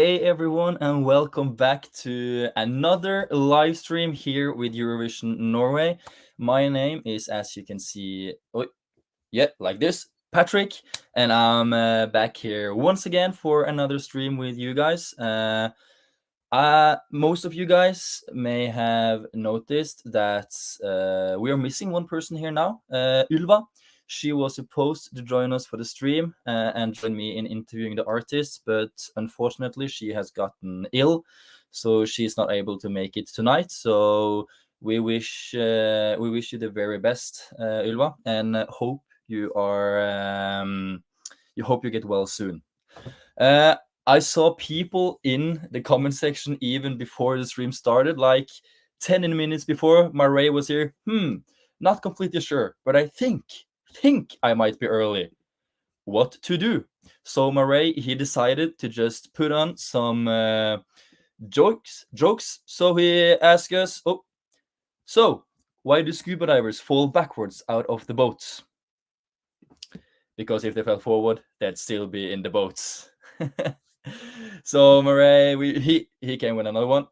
Hey everyone, and welcome back to another live stream here with Eurovision Norway. My name is, as you can see, like this, Patrick, and I'm back here once again for another stream with you guys. Most of you guys may have noticed that we are missing one person here now, Ylva. She was supposed to join us for the stream and join me in interviewing the artists, but unfortunately she has gotten ill, so she's not able to make it tonight. So we wish you the very best, Ylva, and hope you get well soon. I saw people in the comment section even before the stream started, like 10 minutes before. Marais was here. Not completely sure, but I think I might be early. What to do? So Marais, he decided to just put on some jokes. So he asked us, so why do scuba divers fall backwards out of the boats? Because if they fell forward, they'd still be in the boats. So Marais, he came with another one.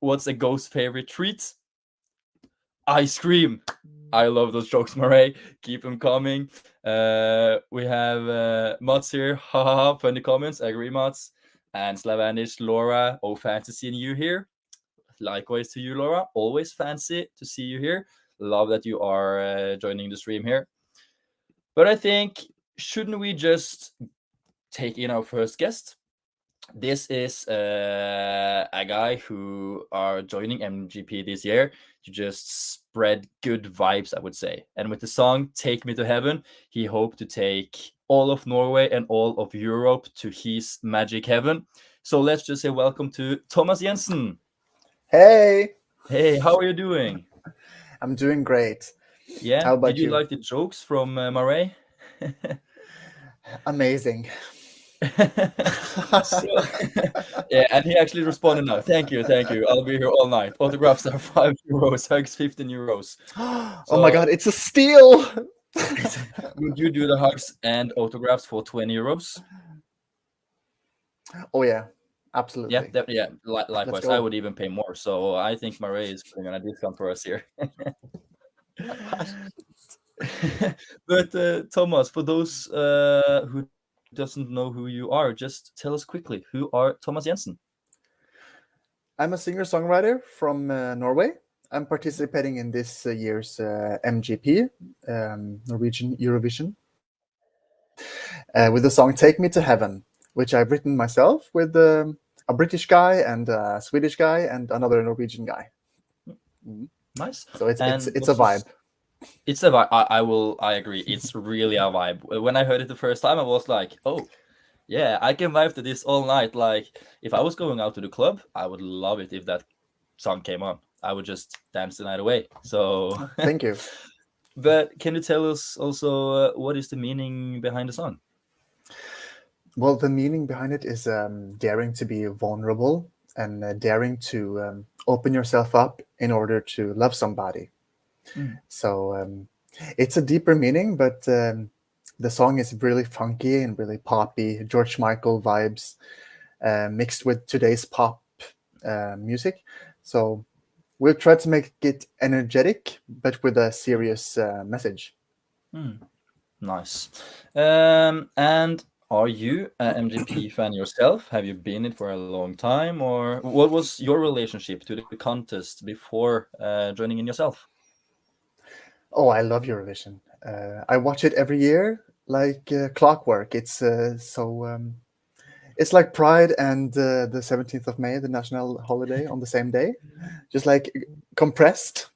What's a ghost's favorite treat? Ice cream. I love those jokes, Marais. Keep them coming. We have Mats here. Haha, funny comments. I agree, Mats. And Slavanish, Laura. Oh, fancy seeing you here. Likewise to you, Laura. Always fancy to see you here. Love that you are joining the stream here. But I think, shouldn't we just take in our first guest? This is a guy who are joining MGP this year to just spread good vibes, I would say. And with the song Take Me to Heaven, he hoped to take all of Norway and all of Europe to his magic heaven. So let's just say welcome to Thomas Jensen. Hey, how are you doing? I'm doing great. Yeah, How about did you like the jokes from Marais? Amazing. So, yeah, and he actually responded now. Thank you. I'll be here all night. Autographs are €5, hugs €15. Oh my God, it's a steal! Would you do the hugs and autographs for €20? Oh yeah, absolutely. Yeah. Likewise, I would even pay more. So I think Marais is putting on a discount for us here. But Thomas, for those who doesn't know who you are, just tell us quickly, who are Thomas Jensen? I'm a singer-songwriter from Norway. I'm participating in this year's MGP, Norwegian Eurovision, with the song Take Me to Heaven, which I've written myself with a British guy and a Swedish guy and another Norwegian guy. Nice. So it's a vibe. It's a vibe. I agree. It's really a vibe. When I heard it the first time, I was like, oh, yeah, I can vibe to this all night. Like, if I was going out to the club, I would love it if that song came on. I would just dance the night away. So thank you. But can you tell us also what is the meaning behind the song? Well, the meaning behind it is daring to be vulnerable and daring to open yourself up in order to love somebody. So it's a deeper meaning, but the song is really funky and really poppy, George Michael vibes mixed with today's pop music. So we'll try to make it energetic, but with a serious message. Nice. And are you an MGP fan yourself? Have you been in for a long time? Or what was your relationship to the contest before joining in yourself? Oh, I love Eurovision. I watch it every year like clockwork. It's it's like Pride and the 17th of May, the national holiday, on the same day, just like compressed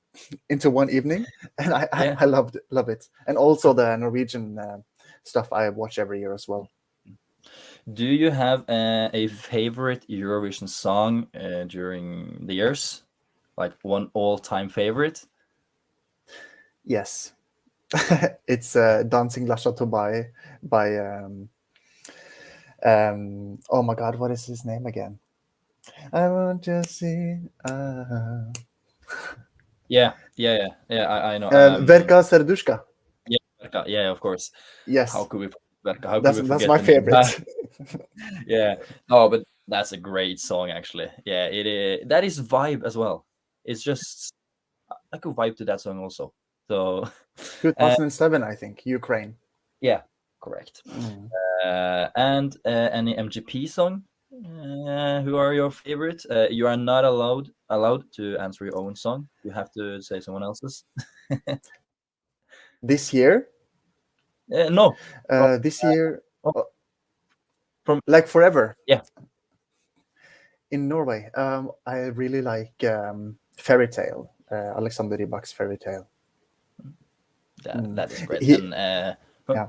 into one evening. And I love it. And also the Norwegian stuff I watch every year as well. Do you have a favorite Eurovision song during the years? Like one all-time favorite? Yes. It's Dancing La Chateau by oh my God, what is his name again? I want to see. Yeah. I know. Verka Serdushka. Yeah, of course. Yes. How could we forget Verka? That's my favorite. Yeah. No, but That's a great song, actually. Yeah, it is. That is vibe as well. It's just I could vibe to that song also. So, uh, 2007, I think, Ukraine. yeah, correct. Mm. And any MGP song? Who are your favorite? You are not allowed to answer your own song. You have to say someone else's. This year, No, from this year, oh, uh, from like forever yeah. in Norway. I really like Fairy Tale, Alexander Rybak's Fairy Tale. Mm. That is great. He, And yeah,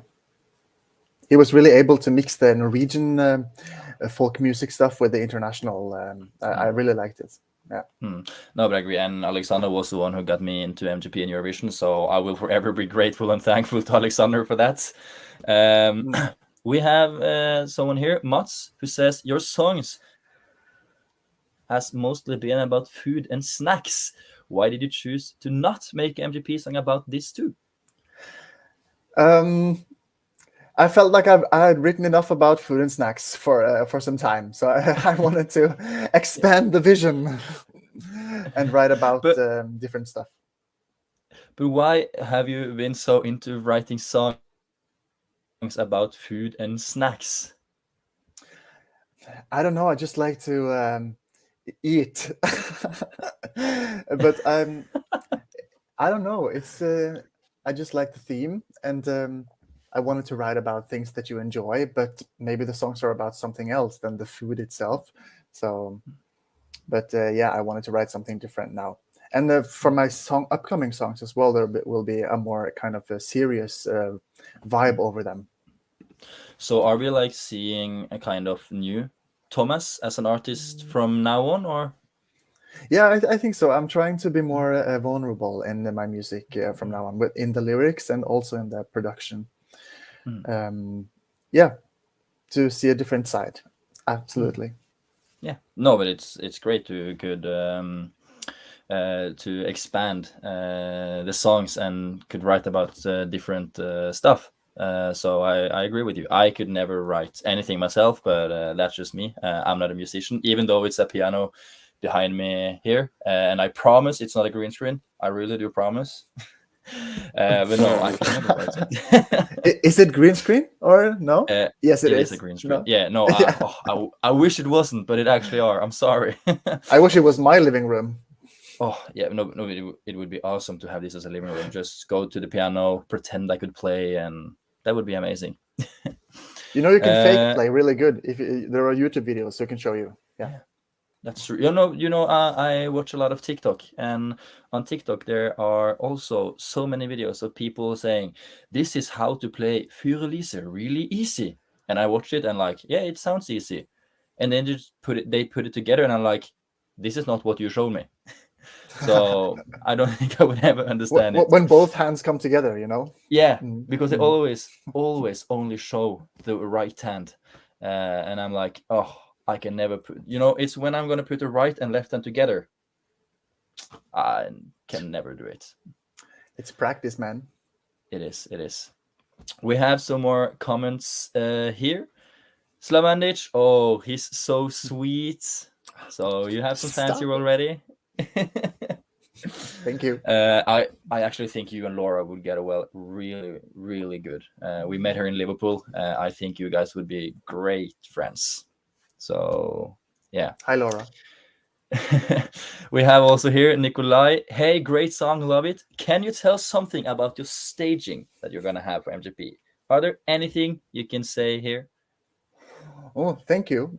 he was really able to mix the Norwegian folk music stuff with the international. I really liked it. Yeah. No, but I agree. And Alexander was the one who got me into MGP and Eurovision, so I will forever be grateful and thankful to Alexander for that. Mm. We have someone here, Mats, who says your songs has mostly been about food and snacks. Why did you choose to not make MGP song about this too? Um, I felt like I had written enough about food and snacks for some time, so I wanted to expand the vision and write about But different stuff. why have you been so into writing songs about food and snacks? I don't know. I just like to eat, but I don't know. It's I just like the theme, and I wanted to write about things that you enjoy, but maybe the songs are about something else than the food itself. So, but yeah, I wanted to write something different now. And for my upcoming songs as well, will be a more kind of a serious vibe over them. So are we like seeing a kind of new Thomas as an artist from now on, or? Yeah, I think so. I'm trying to be more vulnerable in my music from now on, in the lyrics and also in the production. Mm. Yeah, to see a different side. Absolutely. Yeah, no, but it's great to expand the songs and could write about different stuff. So I agree with you. I could never write anything myself, but that's just me. I'm not a musician, even though it's a piano behind me here, and I promise it's not a green screen. I really do promise. But no, I could never write something. Is it green screen or no? Yes, it It is a is. green screen. No. Yeah, no, Yeah. I wish it wasn't, but it actually are. I'm sorry. I wish it was my living room. Oh yeah, no, no, it would be awesome to have this as a living room. Just go to the piano, pretend I could play, and that would be amazing. You know, you can fake Uh, play really good if there are YouTube videos who can show you. Yeah. yeah, that's true. I watch a lot of TikTok, and on TikTok there are also so many videos of people saying, "This is how to play Fyrelise really easy," and I watch it and like, yeah, it sounds easy, and then they put it together, and I'm like, this is not what you showed me. So I don't think I would ever understand it. When both hands come together, you know. Yeah, Mm, because they mm. always only show the right hand, and I'm like, oh, I can never put. It's when I'm gonna put the right and left hand together, I can never do it. It's practice, man. It is. It is. We have some more comments here. Slavandic, oh, he's so sweet. So you have some fans Stop here it. already. Thank you. I actually think you and Laura would get well really, really good. We met her in Liverpool. I think you guys would be great friends. So yeah. Hi, Laura. We have also here Nikolai. Hey, great song, love it. Can you tell something about your staging that you're gonna have for MGP? Are there anything you can say here? Oh, thank you.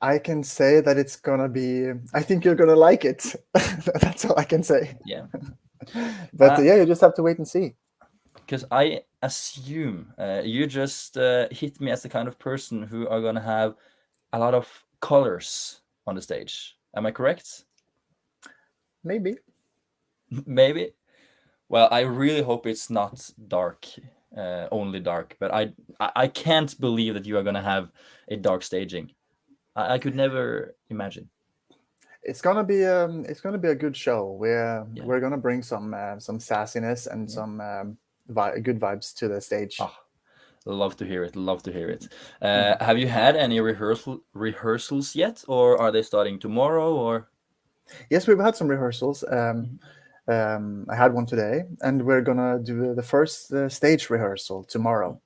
I can say that it's gonna be. I think you're gonna like it. That's all I can say. Yeah. But yeah, you just have to wait and see. Because I assume you just hit me as the kind of person who are gonna have a lot of colors on the stage. Am I correct? Maybe. Maybe. Well, I really hope it's not dark, only dark. But I can't believe that you are gonna have a dark staging. I could never imagine. It's gonna be a good show. Yeah. We're gonna bring some sassiness and Yeah. some good vibes to the stage. Ah, Love to hear it. Love to hear it. Have you had any rehearsals yet, or are they starting tomorrow? Or Yes, we've had some rehearsals. I had one today, and we're gonna do the first stage rehearsal tomorrow.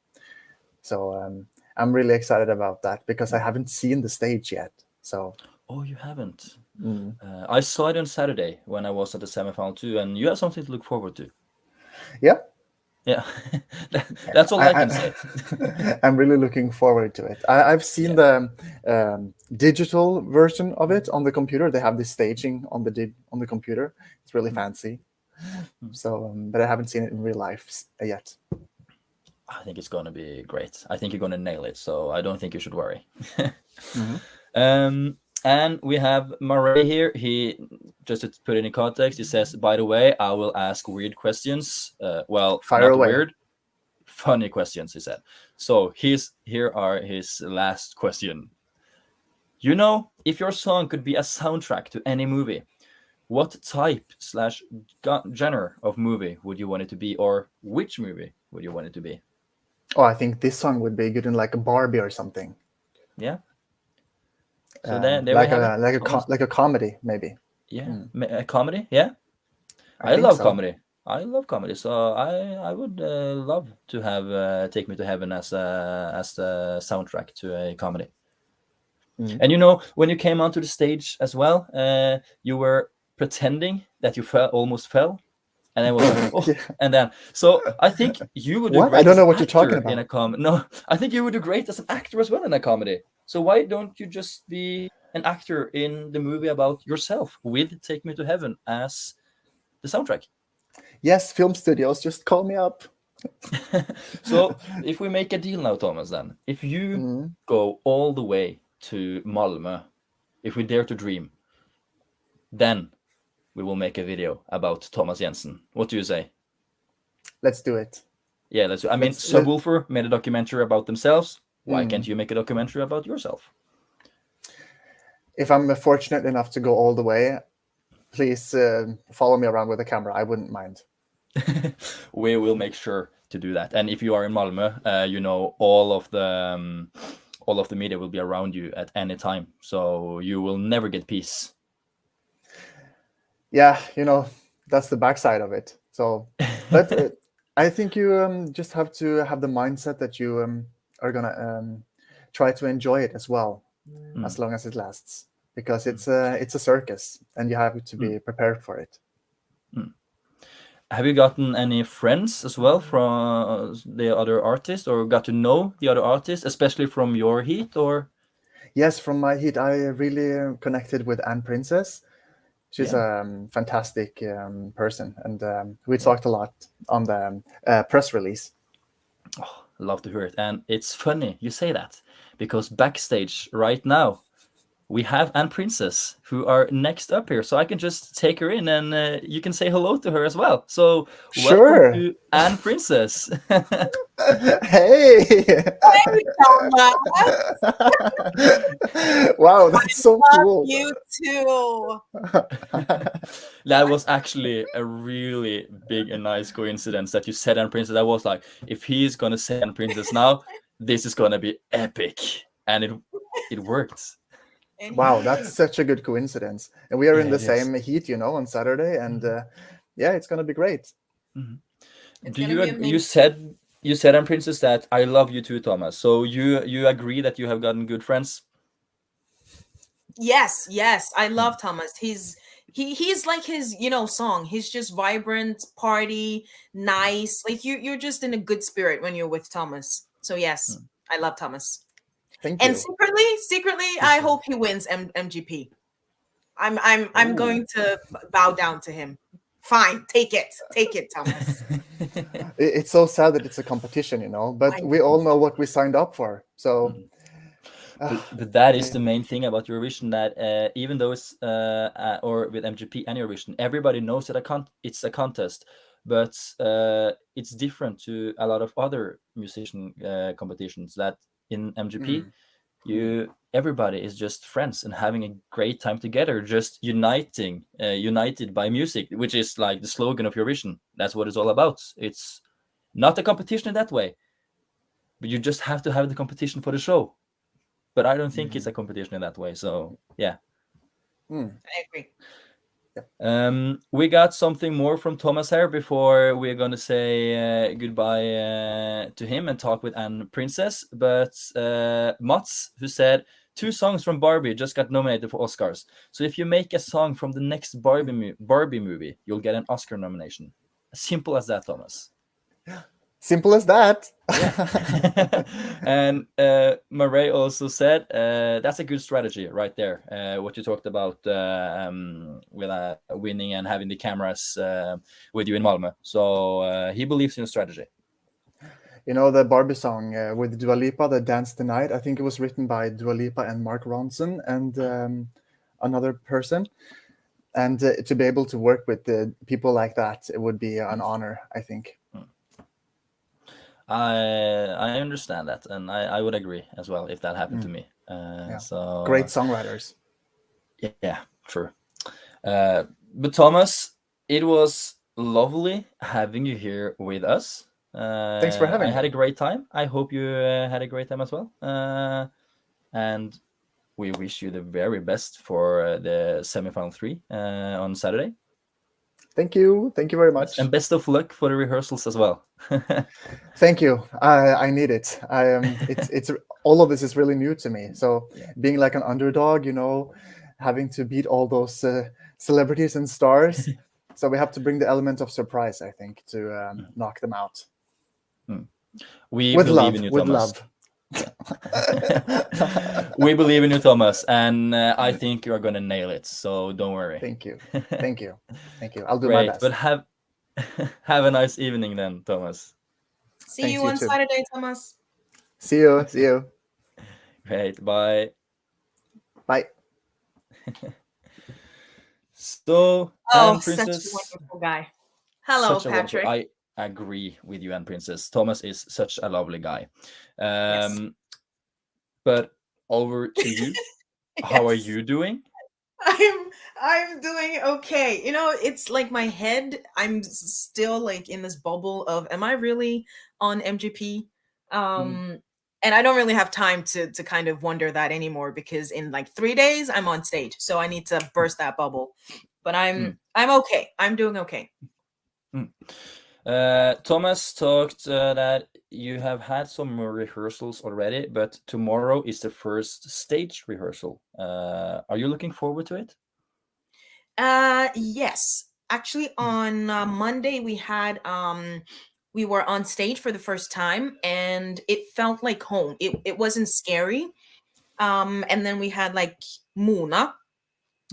So I'm really excited about that because I haven't seen the stage yet. So oh, you haven't? I saw it on Saturday when I was at the semifinal too, and you have something to look forward to. yeah, Yeah, that's all I can say. I'm really looking forward to it. I've seen the digital version of it on the computer. They have this staging on the computer. It's really fancy. So, but I haven't seen it in real life yet. I think it's gonna be great. I think you're gonna nail it, so I don't think you should worry. Mhm. And we have Murray here. He, just to put it in context, he says, "By the way, I will ask weird questions. Well, Fire not away. weird, funny questions." He said. So here are his last question. You know, if your song could be a soundtrack to any movie, what type slash genre of movie would you want it to be, or which movie would you want it to be? Oh, I think this song would be good in like a Barbie or something. Yeah. So there we have it. Like a comedy maybe. Yeah, a comedy. Yeah, I I think love so. comedy. I love comedy. So I would love to have Take Me to Heaven as the soundtrack to a comedy. And you know, when you came onto the stage as well, you were pretending that you almost fell, and I was like, oh, Yeah. and then so I think you would do What? I great don't as know an what you're talking actor in about. a comedy. No, I think you would do great as an actor as well in a comedy. So why don't you just be an actor in the movie about yourself with Take Me to Heaven as the soundtrack? Yes, film studios, just call me up. So if we make a deal now, Thomas, then if you go all the way to Malmö, if we dare to dream, then we will make a video about Thomas Jensen. What do you say? Let's do it. Yeah, let's. I mean, Let's let, Subwoofer made a documentary about themselves. Why can't you make a documentary about yourself? if I'm fortunate enough to go all the way, please follow me around with a camera. I wouldn't mind. We will make sure to do that. And if you are in Malmö, you know, all of the media will be around you at any time, so you will never get peace. Yeah, you know, that's the backside of it. So, but I think you just have to have the mindset that you are gonna try to enjoy it as well, as long as it lasts, because it's a circus, and you have to be prepared for it. Have you gotten any friends as well from the other artists, or got to know the other artists, especially from your heat? Or Yes, from my heat, I really connected with Anne Princess. She's yeah, a fantastic person, and we talked a lot on the press release. oh, love to hear it. And it's funny you say that, because backstage right now we have Anne Princess, who are next up here, so I can just take her in, and you can say hello to her as well. So welcome Sure. to Anne Princess. Hey. Hey, Thomas. Wow, that's so Love cool. you too. That was actually a really big and nice coincidence that you said Anne Princess. I was like, if he's gonna say Anne Princess now, this is gonna be epic, and it worked. Wow, that's such a good coincidence. And we are in Yeah, the it is. same heat, you know, on Saturday, and yeah, it's gonna be great. It's Do gonna you be amazing. you said Anne Princess that I love you too, Thomas. So you agree that you have gotten good friends? Yes, yes. I love Thomas. He's like his, song. He's just vibrant, party, nice. Like you're just in a good spirit when you're with Thomas. So yes, I love Thomas. Thank And you. secretly, I hope he wins MGP. I'm going to bow down to him. Fine, take it, Thomas. It's so sad that it's a competition, you know, but we all know what we signed up for. So But that is the main thing about Eurovision, that even though it's or with MGP and Eurovision, everybody knows that it's a contest, but it's different to a lot of other musician competitions. That in MGP, everybody is just friends and having a great time together, just united by music, which is like the slogan of Eurovision. That's what it's all about. It's not a competition in that way. but you just have to have the competition for the show. But I don't think it's a competition in that way. So yeah. I agree. We got something more from Thomas here before we're gonna say goodbye to him and talk with Anne Princess. But Mats, who said 2 songs from Barbie just got nominated for Oscars. So if you make a song from the next Barbie movie, you'll get an Oscar nomination. As simple as that, Thomas. Simple as that. Yeah. And Murray also said that's a good strategy right there. What you talked about with winning and having the cameras with you in Malmö. So he believes in a strategy. You know, the Barbie song with Dua Lipa, the Dance the Night, I think it was written by Dua Lipa and Mark Ronson and another person. And to be able to work with people like that, it would be an honor, I think. I understand that, and I would agree as well if that happened to me. So great songwriters. Yeah, sure. But Thomas, it was lovely having you here with us. Thanks for having me. I had a great time. I hope you had a great time as well. And we wish you the very best for the semifinal 3 on Saturday. Thank you very much, and best of luck for the rehearsals as well. Thank you. I need it. It's all of this is really new to me. So being like an underdog, you know, having to beat all those celebrities and stars. So we have to bring the element of surprise, I think, to knock them out. We believe in you, Thomas. With love. We believe in you, Thomas, and I think you are going to nail it. So don't worry. Thank you. I'll do my best. But have a nice evening then, Thomas. See you on Saturday, Thomas. See you. Great. Bye. Bye. So, Such Princess, a wonderful guy. Hello, Patrick. I agree with you, and Princess. Thomas is such a lovely guy. Yes. But over to you. Yes. How are you doing? I'm doing okay. You know, it's like my head, I'm still like in this bubble of, am I really on MGP? And I don't really have time to kind of wonder that anymore, because in like 3 days I'm on stage. So I need to burst that bubble. But I'm okay. I'm doing okay. Thomas talked that you have had some rehearsals already, but tomorrow is the first stage rehearsal. Are you looking forward to it? Yes. Actually, on Monday we had we were on stage for the first time, and it felt like home. It wasn't scary. And then we had like Mona,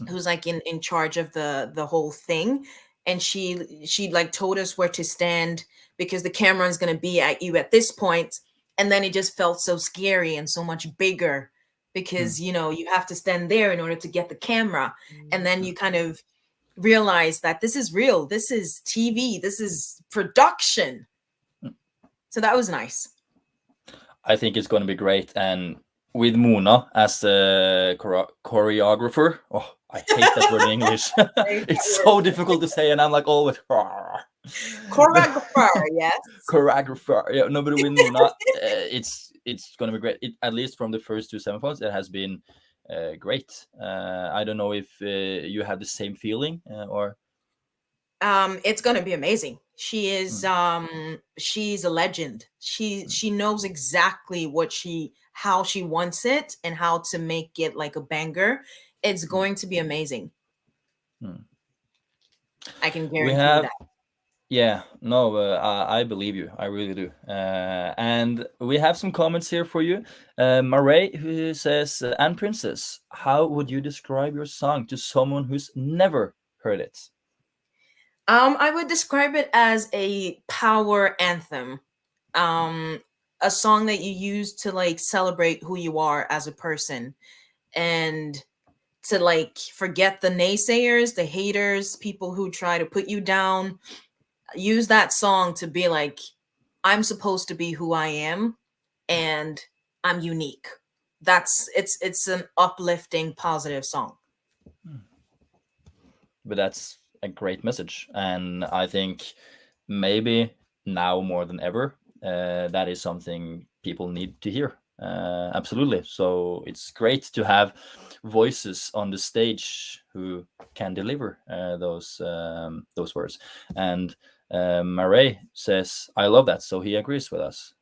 who's like in charge of the whole thing, and she like told us where to stand, because the camera is going to be at you at this point. And then it just felt so scary and so much bigger, because you know, you have to stand there in order to get the camera. And then you kind of realize that this is real, this is TV, this is production. So that was nice. I think it's going to be great. And with Mona as the choreographer, oh, I hate that word in English. It's so difficult to say, and I'm like always choreographer. Yes, choreographer. Yeah, no, but with Mona, it's going to be great. At least from the first 2 semifinals, it has been great. I don't know if you have the same feeling or. It's going to be amazing. She is she's a legend. She knows exactly how she wants it and how to make it like a banger. It's going to be amazing. I can guarantee that. Yeah, no, I believe you. I really do. And we have some comments here for you. Murray, who says, Anne Princess, how would you describe your song to someone who's never heard it? I would describe it as a power anthem. A song that you use to like celebrate who you are as a person, and to like forget the naysayers, the haters, people who try to put you down. Use that song to be like, I'm supposed to be who I am, and I'm unique. It's an uplifting, positive song. But that's a great message, and I think maybe now more than ever, that is something people need to hear. Absolutely. So it's great to have voices on the stage who can deliver those words. And Murray says, "I love that," so he agrees with us.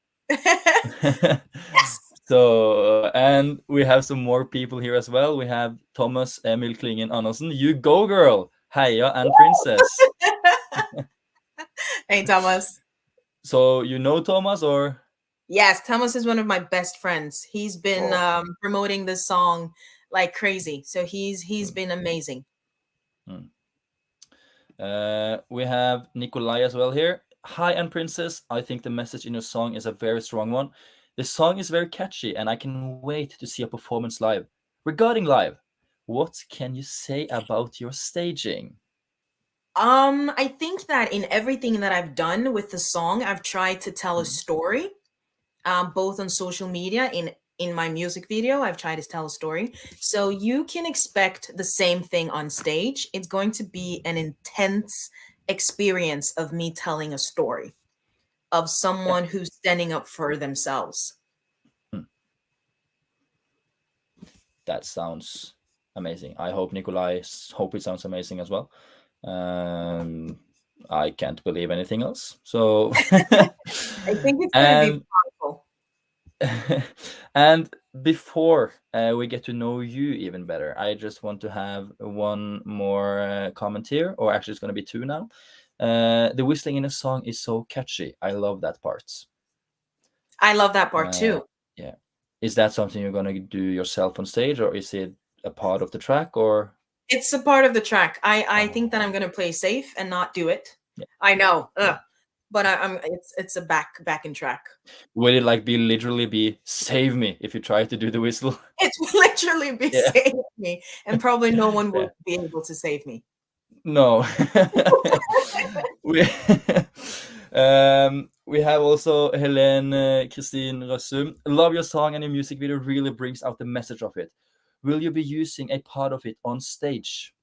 Yes. So, and we have some more people here as well. We have Thomas Emil Klingen Andersen. You go, girl! Heia and Princess. Hey, Thomas. So you know Thomas, or? Yes, Thomas is one of my best friends. He's been promoting this song like crazy. So he's been amazing. We have Nikolai as well here. Hi, and Princess. I think the message in your song is a very strong one. The song is very catchy, and I can wait to see a performance live. Regarding live, what can you say about your staging? I think that in everything that I've done with the song, I've tried to tell a story. Both on social media, in my music video, I've tried to tell a story. So you can expect the same thing on stage. It's going to be an intense experience of me telling a story of someone who's standing up for themselves. That sounds amazing. I hope Nikolai hope it sounds amazing as well. I can't believe anything else. So I think it's going to be powerful. And before we get to know you even better, I just want to have one more comment here, or actually it's going to be two now. The whistling in a song is so catchy. I love that part. I love that part too. Yeah. Is that something you're going to do yourself on stage, or is it a part of the track, or? It's a part of the track. I think that I'm going to play safe and not do it. Yeah. I know. But it's a backing track. Will it like literally be save me if you try to do the whistle? It will literally be save me, and probably no one will be able to save me. No. We have also Helene Christine Røssum. Love your song, and your music video really brings out the message of it. Will you be using a part of it on stage?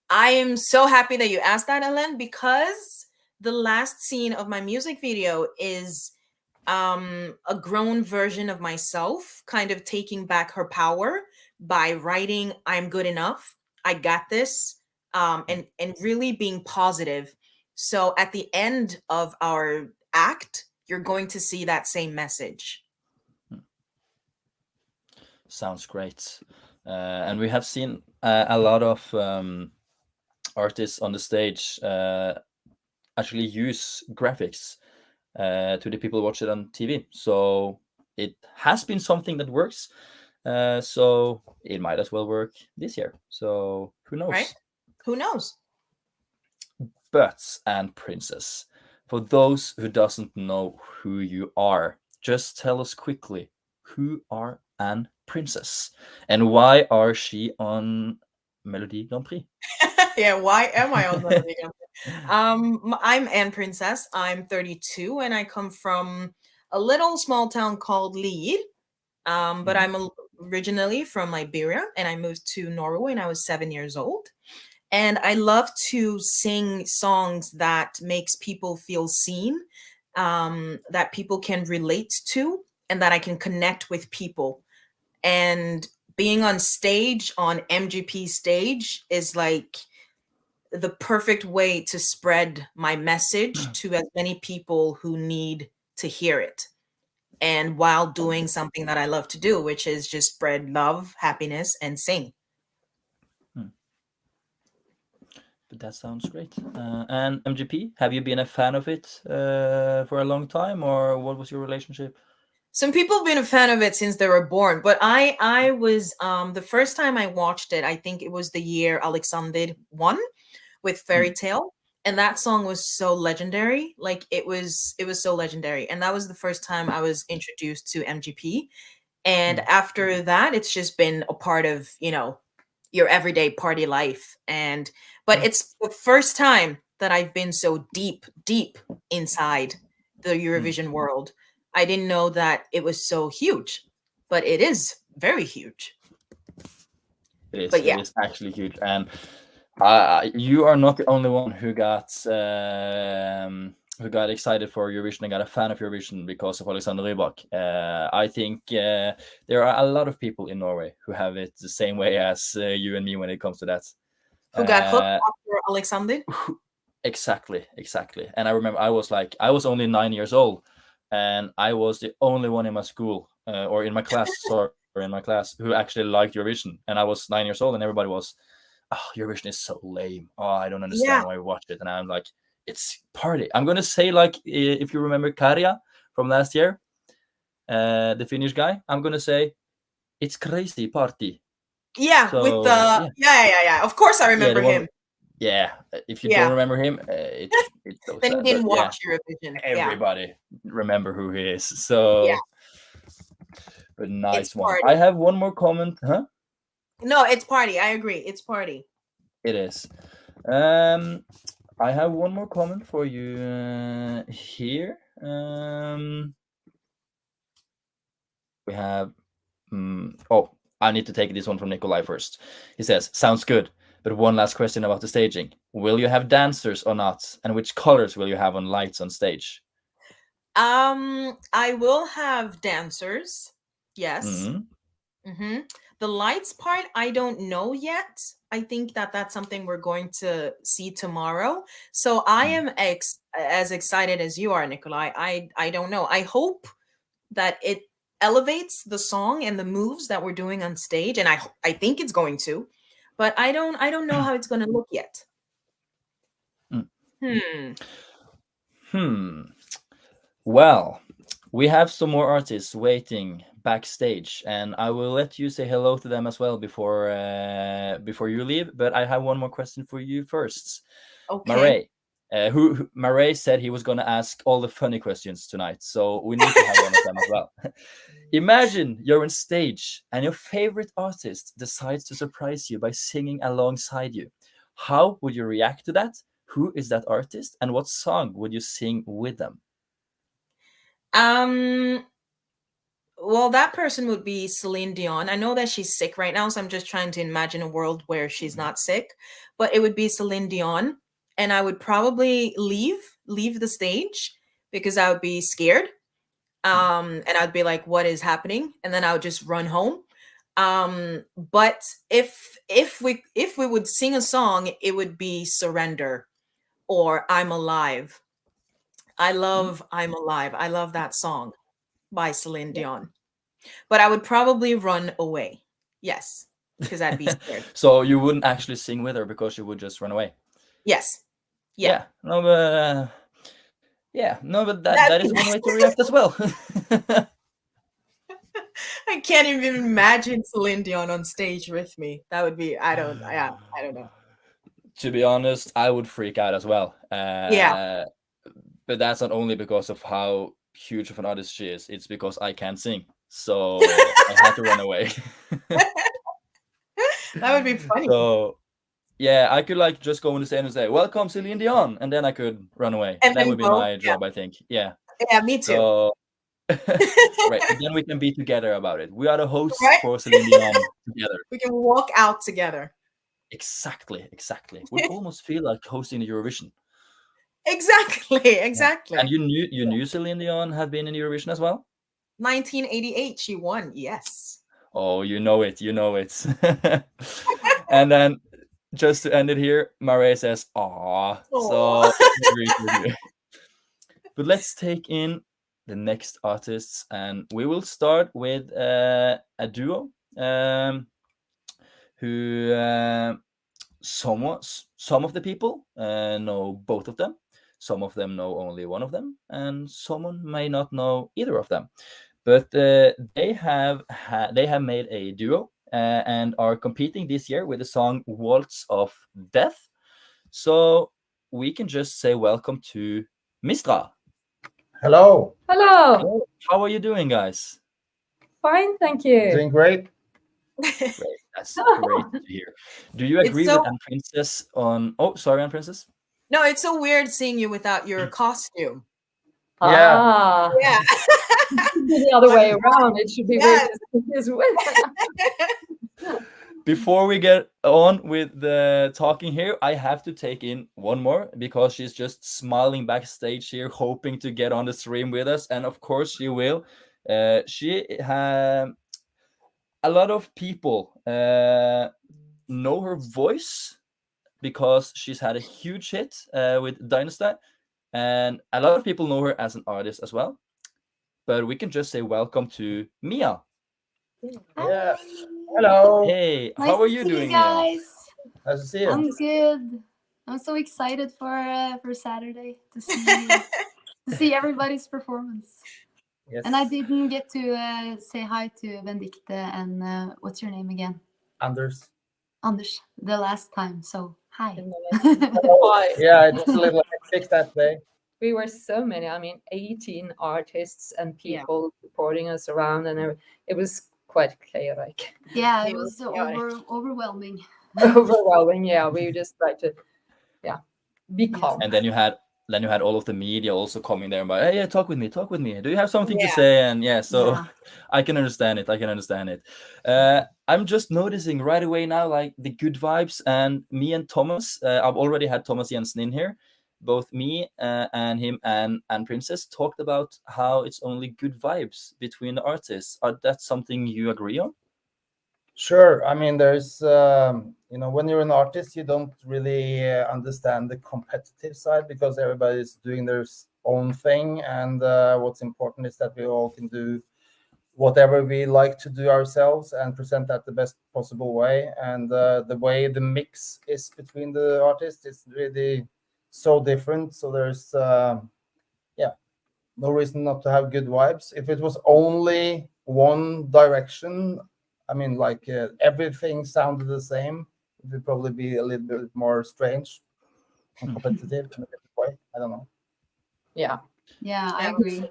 I am so happy that you asked that, Helene, because the last scene of my music video is a grown version of myself kind of taking back her power by writing "I'm good enough, I got this," and really being positive. So at the end of our act, you're going to see that same message. Sounds great. And we have seen a lot of artists on the stage actually use graphics to the people watch it on TV. So it has been something that works. So it might as well work this year. So who knows? Right? Who knows? But, and Princess, for those who doesn't know who you are, just tell us quickly, who are Anne Princess, and why are she on Melody Grand Prix? Yeah, why am I on Melody Grand Prix? I'm Anne Princess. I'm 32, and I come from a little small town called Lier. But I'm originally from Liberia, and I moved to Norway when I was 7 years old. And I love to sing songs that makes people feel seen, that people can relate to, and that I can connect with people. And being on stage, on MGP stage, is like the perfect way to spread my message to as many people who need to hear it. And while doing something that I love to do, which is just spread love, happiness, and sing. But that sounds great. And MGP, have you been a fan of it for a long time, or what was your relationship? Some people have been a fan of it since they were born, but I was the first time I watched it, I think it was the year Alexander won with Fairy Tale, and that song was so legendary. Like it was so legendary, and that was the first time I was introduced to MGP. And after that, it's just been a part of, your everyday party life. But it's the first time that I've been so deep inside the Eurovision world. I didn't know that it was so huge, but it is very huge. It is. It is actually huge, and you are not the only one who got who got excited for Eurovision and got a fan of Eurovision because of Alexander Rybak. I think there are a lot of people in Norway who have it the same way as you and me when it comes to that. Who got hooked after Alexander? Exactly. And I remember I was only 9 years old, and I was the only one in my school or in my class, who actually liked Eurovision. And I was 9 years old, and everybody was, "Oh, Eurovision is so lame. Oh, I don't understand why we watch it." And I'm like, it's party. I'm gonna say, like, if you remember Karja from last year, the Finnish guy, I'm gonna say it's crazy party. Yeah, So, with the yeah. Of course, I remember him. Yeah, if you don't remember him, it's so then sad. you didn't watch Eurovision. Everybody remember who he is. So, but nice it's one. Party. I have one more comment, huh? No, it's party. I agree. It's party. It is. I have one more comment for you here. We have. I need to take this one from Nikolai first. He says, "Sounds good, but one last question about the staging. Will you have dancers or not? And which colors will you have on lights on stage?" I will have dancers. Yes. Mm-hmm. The lights part, I don't know yet. I think that's something we're going to see tomorrow. So I am as excited as you are, Nikolai. I don't know. I hope that it elevates the song and the moves that we're doing on stage, and I think it's going to, but I don't know how it's going to look yet. Well, we have some more artists waiting backstage, and I will let you say hello to them as well before you leave. But I have one more question for you first. Okay. Marais. Marais said he was going to ask all the funny questions tonight, so we need to have one of them as well. Imagine you're on stage and your favorite artist decides to surprise you by singing alongside you. How would you react to that? Who is that artist, and what song would you sing with them? Well, that person would be Celine Dion. I know that she's sick right now, so I'm just trying to imagine a world where she's not sick. But it would be Celine Dion, and I would probably leave the stage because I would be scared. And I'd be like, "What is happening?" And then I would just run home. But if we would sing a song, it would be Surrender or I'm Alive. I love I'm Alive. I love that song by Celine Dion. But I would probably run away. Yes, because I'd be scared. So you wouldn't actually sing with her because you would just run away? Yes. Yeah. No, but that is one way to react as well. I can't even imagine Celine Dion on stage with me. That would be I don't know. To be honest, I would freak out as well. But that's not only because of how huge of an artist she is. It's because I can't sing. So I had to run away. That would be funny. So yeah, I could like just go on the stage and say, "Welcome, Celine Dion," and then I could run away. And that would be my job, I think. Yeah. Yeah, me too. So, right, and then we can be together about it. We are the hosts for Celine Dion together. We can walk out together. Exactly. Would almost feel like hosting the Eurovision. Exactly. And you knew Celine Dion had been in Eurovision as well? 1988, she won. Yes. Oh, you know it. And then just to end it here, Marais says, "Aw." So, but let's take in the next artists, and we will start with a duo who some of the people know both of them. Some of them know only one of them, and someone may not know either of them. But they have made a duo and are competing this year with the song "Waltz of Death." So we can just say welcome to Mistra. Hello. Hello. How are you doing, guys? Fine, thank you. Doing great. Great. That's great to hear. Do you agree with Anne Princess on... Oh, sorry, Anne Princess? No, it's so weird seeing you without your costume. Yeah. Yeah. It should be the other way around. It should be weird. Before we get on with the talking here, I have to take in one more because she's just smiling backstage here, hoping to get on the stream with us, and of course she will. She had a lot of people know her voice because she's had a huge hit with Dynasty, and a lot of people know her as an artist as well. But we can just say welcome to Mia. Yeah. Hello. Hey, Nice how are to you see doing, you guys. Nice to see you. I'm good. I'm so excited for Saturday to see everybody's performance. Yes. And I didn't get to say hi to Benedicte and what's your name again? Anders. Anders, the last time. So hi. Hi. Yeah, it was a little hectic that day. We were so many. I mean, 18 artists and Yeah. people supporting us around, and it was quite chaotic, Yeah, it It was was chaotic. overwhelming. overwhelming. Yeah, we just tried to, be calm. And then you had all of the media also coming there and like, hey, yeah, talk with me. Do you have something to Yeah. say? And so Yeah. I can understand it. I'm just noticing right away now, like the good vibes. And me and Thomas, I've already had Thomas Jensen in here. Both me and him and Princess talked about how it's only good vibes between the artists. Are that something you agree on? Sure. I mean, there's, when you're an artist, you don't really understand the competitive side because everybody's doing their own thing. And what's important is that we all can do whatever we like to do ourselves and present that the best possible way. And the way the mix is between the artists is really so different. So there's, no reason not to have good vibes. If it was only one direction, I mean, like everything sounded the same, it would probably be a little bit more strange and competitive in a different way. I don't know. Yeah. Yeah, I Yeah. agree.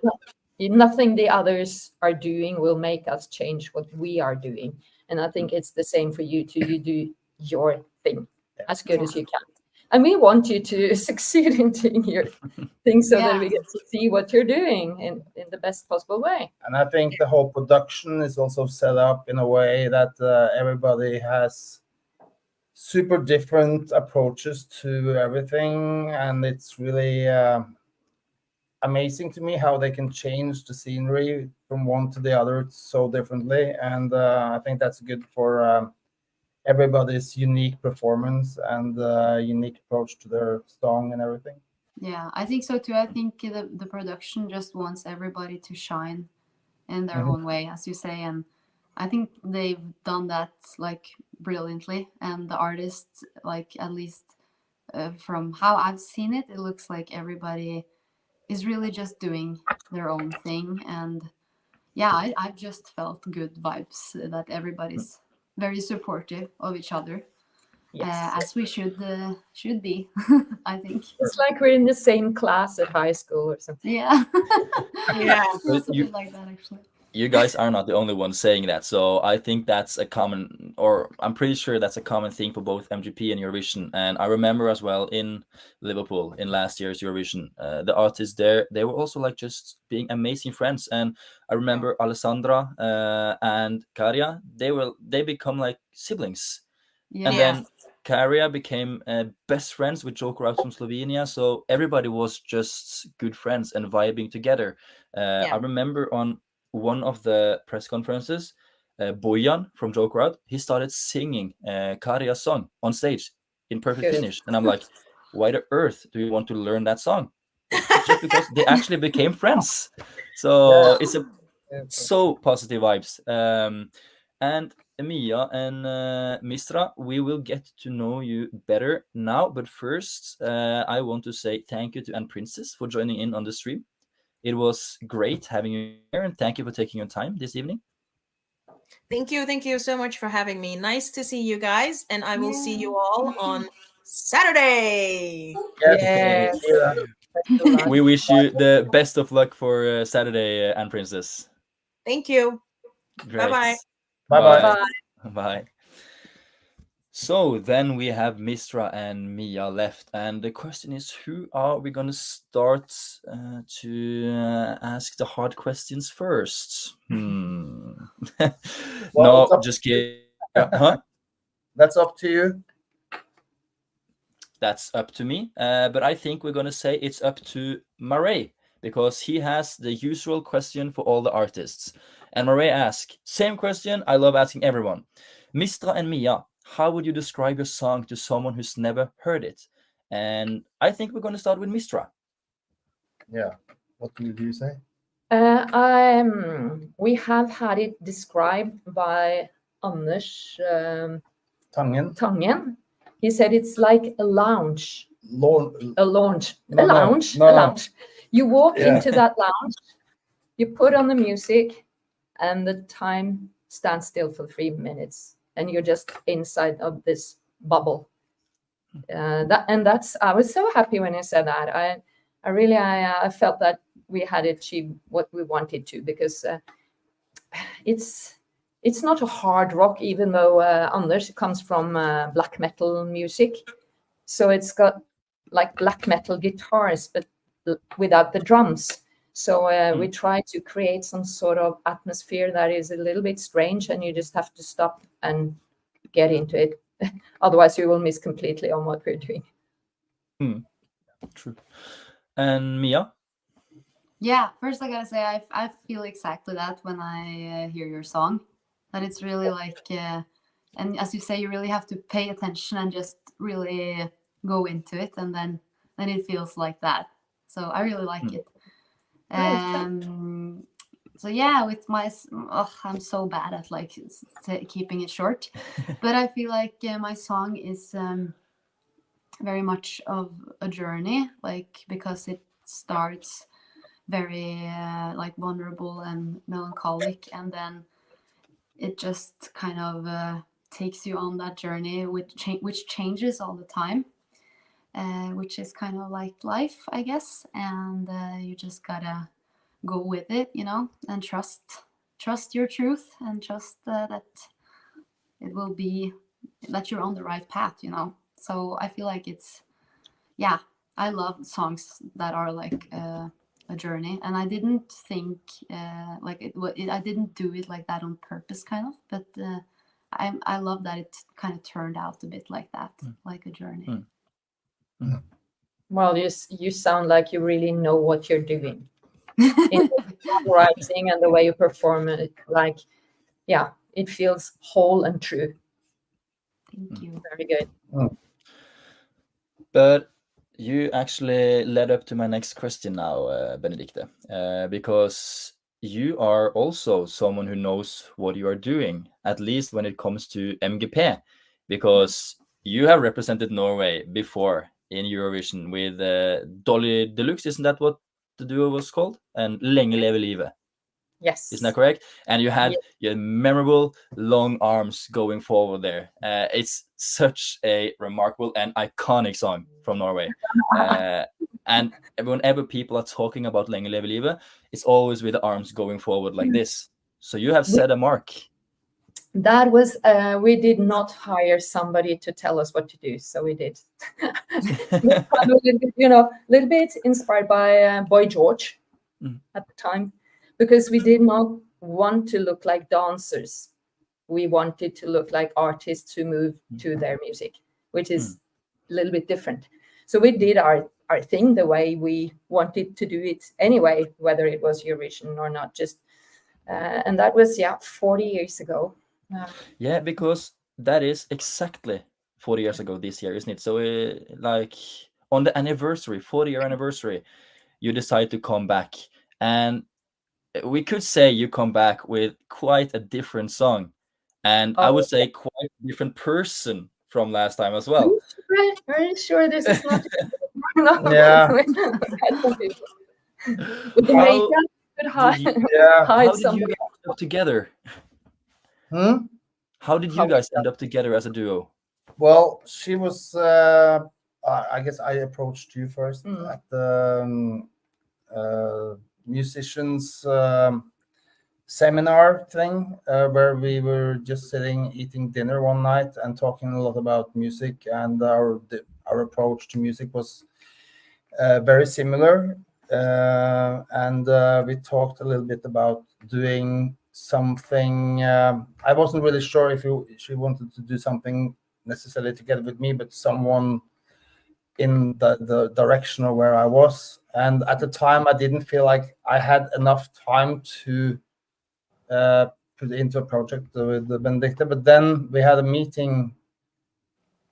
Nothing the others are doing will make us change what we are doing. And I think it's the same for you too. You do your thing as good as you can. And we want you to succeed in doing your thing so that we get to see what you're doing in the best possible way. And I think the whole production is also set up in a way that everybody has super different approaches to everything. And it's really amazing to me how they can change the scenery from one to the other so differently. And I think that's good for everybody's unique performance and unique approach to their song and everything. Yeah, I think so too. I think the production just wants everybody to shine in their Mhm. own way, as you say, and I think they've done that like brilliantly. And the artists, like at least from how I've seen it, it looks like everybody is really just doing their own thing. And yeah, I've just felt good vibes that everybody's very supportive of each other. Yes. As we should be, I think. It's like we're in the same class at high school or something. Yeah. Yeah. It's a You- bit like that, actually. You guys are not the only ones saying that, so I think that's a common, or I'm pretty sure that's a common thing for both MGP and Eurovision. And I remember as well in Liverpool in last year's Eurovision, the artists there, they were also like just being amazing friends. And I remember Alessandra and Karia, they become like siblings. Yeah. And then Karia became best friends with Joker out from Slovenia. So everybody was just good friends and vibing together. I remember on one of the press conferences, Bojan from Joker Out, he started singing Karia's song on stage in perfect Good. Finnish. And I'm like, why the earth do you want to learn that song? It's just because they actually became friends. So it's so positive vibes. And Mia and Mistra, we will get to know you better now. But first, I want to say thank you to Anne Princess for joining in on the stream. It was great having you here, and thank you for taking your time this evening. Thank you so much for having me. Nice to see you guys, and I will see you all on Saturday. Yes. Yeah. We wish you the best of luck for Saturday, Anne Princess. Thank you. Great. Bye-bye. Bye-bye. Bye. So then we have Mistra and Mia left, and the question is, who are we going to start to ask the hard questions first? Well, No, it's up just kidding. Huh? That's up to you. That's up to me. But I think we're going to say it's up to Murray, because he has the usual question for all the artists. And Murray asks, same question I love asking everyone. Mistra and Mia, how would you describe your song to someone who's never heard it? And I think we're going to start with Mistra. Yeah. What would you say? We have had it described by Anders Tangen. He said it's like a lounge. A lounge. You walk into that lounge, you put on the music, and the time stands still for 3 minutes, and you're just inside of this bubble. I was so happy when you said that. I really felt that we had achieved what we wanted to, because it's not a hard rock, even though Anders comes from black metal music. So it's got like black metal guitars, but without the drums. So we try to create some sort of atmosphere that is a little bit strange, and you just have to stop and get into it. Otherwise, you will miss completely on what we're doing. True. And Mia? Yeah, first I gotta say I feel exactly that when I hear your song, that it's really like, and as you say, you really have to pay attention and just really go into it, and then it feels like that. So I really like it. So yeah, with my, I'm so bad at like keeping it short, but I feel like my song is very much of a journey, like, because it starts very like vulnerable and melancholic, and then it just kind of takes you on that journey which changes all the time, which is kind of like life, I guess, and you just gotta go with it, you know, and trust your truth, and trust that it will be, that you're on the right path, you know. So I feel like it's, yeah, I love songs that are like a journey, and I didn't think I didn't do it like that on purpose, kind of, but I love that it kind of turned out a bit like that, like a journey. Well, you sound like you really know what you're doing in writing and the way you perform it. Like, yeah, it feels whole and true. Thank you. Very good. But you actually led up to my next question now, Benedicte, because you are also someone who knows what you are doing, at least when it comes to MGP, because you have represented Norway before in Eurovision with Dolly Deluxe, isn't that what the duo was called? And Lenge leve livet. Yes. Isn't that correct? And you had your memorable long arms going forward there. It's such a remarkable and iconic song from Norway. And whenever people are talking about Lenge leve livet, it's always with the arms going forward like this. So you have set a mark. That was, we did not hire somebody to tell us what to do, so we did. You know, a little bit inspired by Boy George at the time, because we did not want to look like dancers. We wanted to look like artists who move to their music, which is a little bit different. So we did our thing the way we wanted to do it anyway, whether it was Eurovision or not. Just and that was 40 years ago. Yeah, because that is exactly 40 years ago this year, isn't it? So like on the anniversary, 40-year anniversary, you decide to come back, and we could say you come back with quite a different song, and I would say quite a different person from last time as well. Are you sure this is not? Yeah. With the makeup, how did you guys end up together? How did you guys end up together as a duo? Well, she was. I guess I approached you first at the musicians seminar thing, where we were just sitting eating dinner one night and talking a lot about music, and our approach to music was very similar, and we talked a little bit about doing something. I wasn't really sure if she wanted to do something necessarily together with me, but someone in the direction of where I was. And at the time, I didn't feel like I had enough time to put into a project with the Benedicta. But then we had a meeting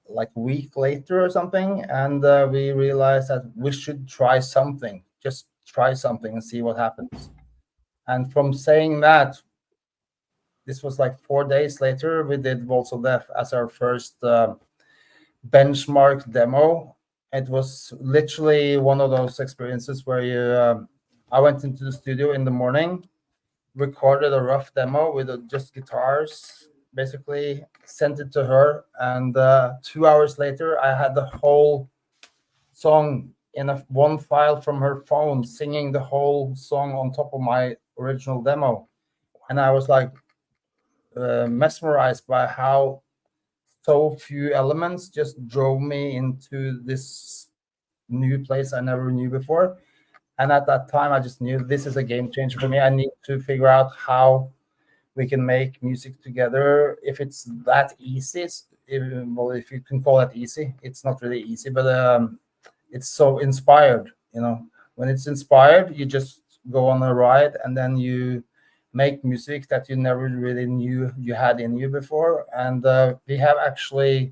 like a week later or something, and we realized that we should try something, just try something and see what happens. And from saying that, this was like 4 days later, we did Waltz of Death as our first benchmark demo. It was literally one of those experiences where I went into the studio in the morning, recorded a rough demo with just guitars, basically sent it to her, and 2 hours later I had the whole song in one file from her phone, singing the whole song on top of my original demo. And I was like mesmerized by how so few elements just drove me into this new place I never knew before. And at that time, I just knew this is a game changer for me. I need to figure out how we can make music together. If it's that easy, if you can call it easy, it's not really easy, but it's so inspired. When it's inspired, you just go on a ride, and then you make music that you never really knew you had in you before. And we have actually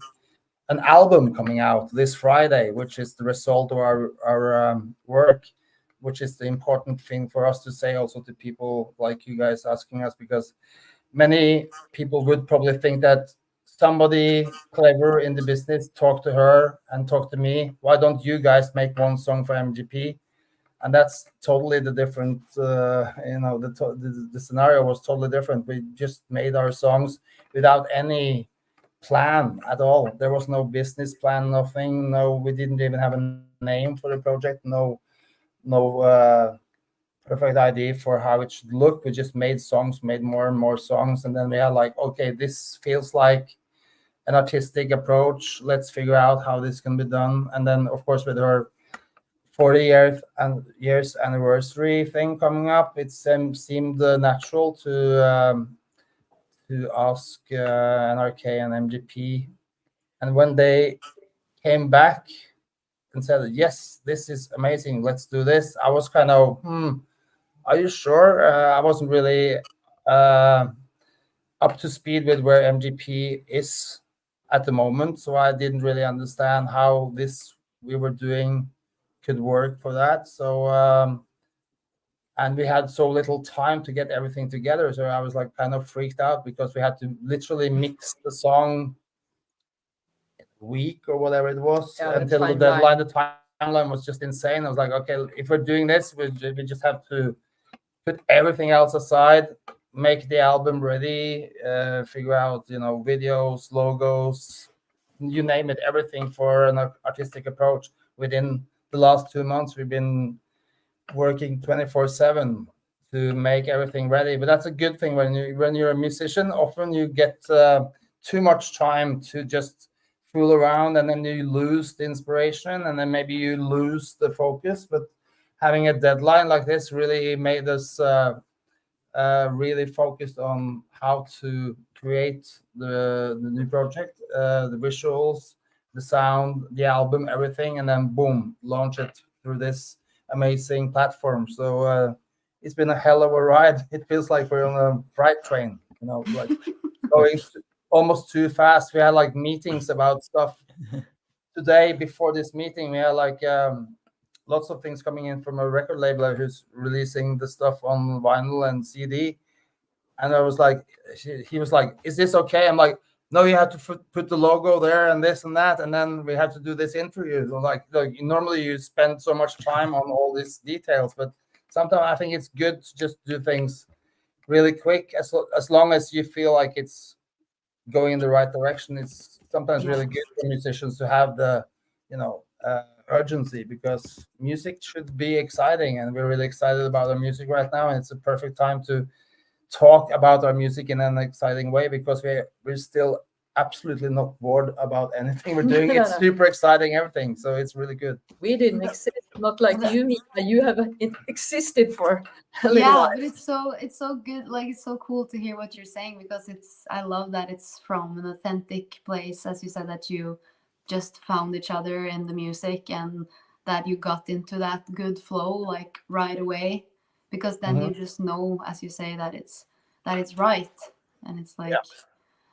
an album coming out this Friday, which is the result of our work, which is the important thing for us to say also to people like you guys asking us, because many people would probably think that somebody clever in the business talked to her and talked to me. Why don't you guys make one song for MGP? And that's totally the different, the scenario was totally different. We just made our songs without any plan at all. There was no business plan, nothing. No, we didn't even have a name for the project. No perfect idea for how it should look. We just made songs, made more and more songs. And then we had like, okay, this feels like an artistic approach. Let's figure out how this can be done. And then, of course, with her 40 years anniversary thing coming up, it seemed natural to ask NRK and MGP. And when they came back and said, yes, this is amazing, let's do this, I was kind of, are you sure? I wasn't really up to speed with where MGP is at the moment, so I didn't really understand how this we were doing could work for that. So and we had so little time to get everything together, so I was like kind of freaked out, because we had to literally mix the song a week or whatever it was until the deadline. The timeline was just insane. I was like, okay, if we're doing this, we just have to put everything else aside, make the album ready, figure out videos, logos, you name it, everything for an artistic approach. Within the last 2 months, we've been working 24/7 to make everything ready. But that's a good thing when you're a musician. Often you get too much time to just fool around, and then you lose the inspiration, and then maybe you lose the focus. But having a deadline like this really made us really focused on how to create the new project, the visuals, the sound, the album, everything, and then boom, launch it through this amazing platform. So it's been a hell of a ride. It feels like we're on a freight train, like going almost too fast. We had like meetings about stuff today. Before this meeting, we had like lots of things coming in from a record label who's releasing the stuff on vinyl and CD. And I was like, he was like, is this okay? I'm like, no, you have to put the logo there and this and that. And then we have to do this interview. I'm like, look, normally you spend so much time on all these details, but sometimes I think it's good to just do things really quick. As long as you feel like it's going in the right direction, it's sometimes really good for musicians to have the, urgency, because music should be exciting, and we're really excited about our music right now, and it's a perfect time to talk about our music in an exciting way, because we're still absolutely not bored about anything we're doing. No, It's no. super exciting, everything. So it's really good. We didn't exist, not like you, Mika. You have existed for a little Yeah, while. but it's so good. Like it's so cool to hear what you're saying because I love that it's from an authentic place, as you said, that you just found each other in the music and that you got into that good flow like right away, because then you just know, as you say, that it's right, and it's like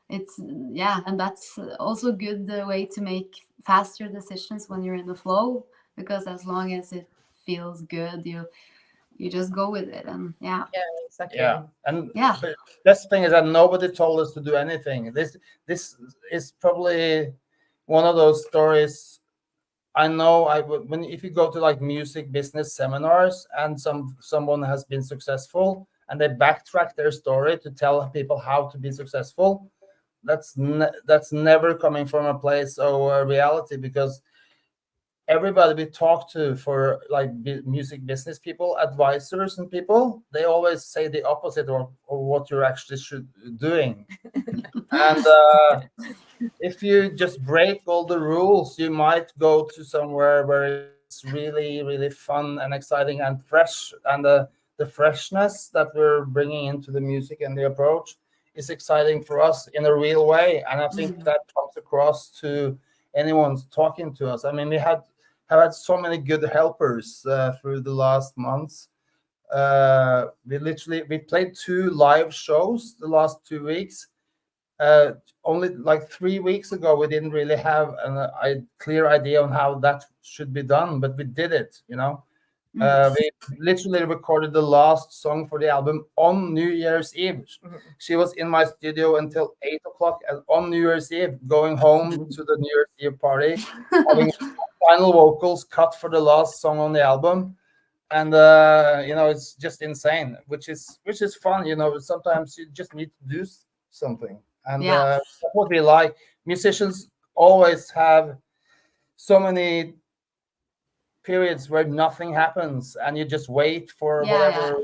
it's and that's also a good way to make faster decisions when you're in the flow, because as long as it feels good, you just go with it, and Yeah, exactly. Yeah, and Yeah. the best thing is that nobody told us to do anything. This is probably one of those stories. I know when if you go to like music business seminars and someone has been successful and they backtrack their story to tell people how to be successful, that's never coming from a place of reality, because everybody we talk to for like music business people, advisors and people, they always say the opposite of what you're actually doing. And if you just break all the rules, you might go to somewhere where it's really, really fun and exciting and fresh. And the freshness that we're bringing into the music and the approach is exciting for us in a real way. And I think that comes across to anyone talking to us. I mean, we have had so many good helpers through the last months. We played 2 live shows the last 2 weeks. Only like 3 weeks ago, we didn't really have a clear idea on how that should be done, but we did it, you know. We literally recorded the last song for the album on New Year's Eve. She was in my studio until 8 o'clock on New Year's Eve, going home to the New Year's Eve party, having final vocals cut for the last song on the album. And you know, it's just insane, which is fun, you know. Sometimes you just need to do something, and that's what we like. Musicians always have so many periods where nothing happens and you just wait for whatever.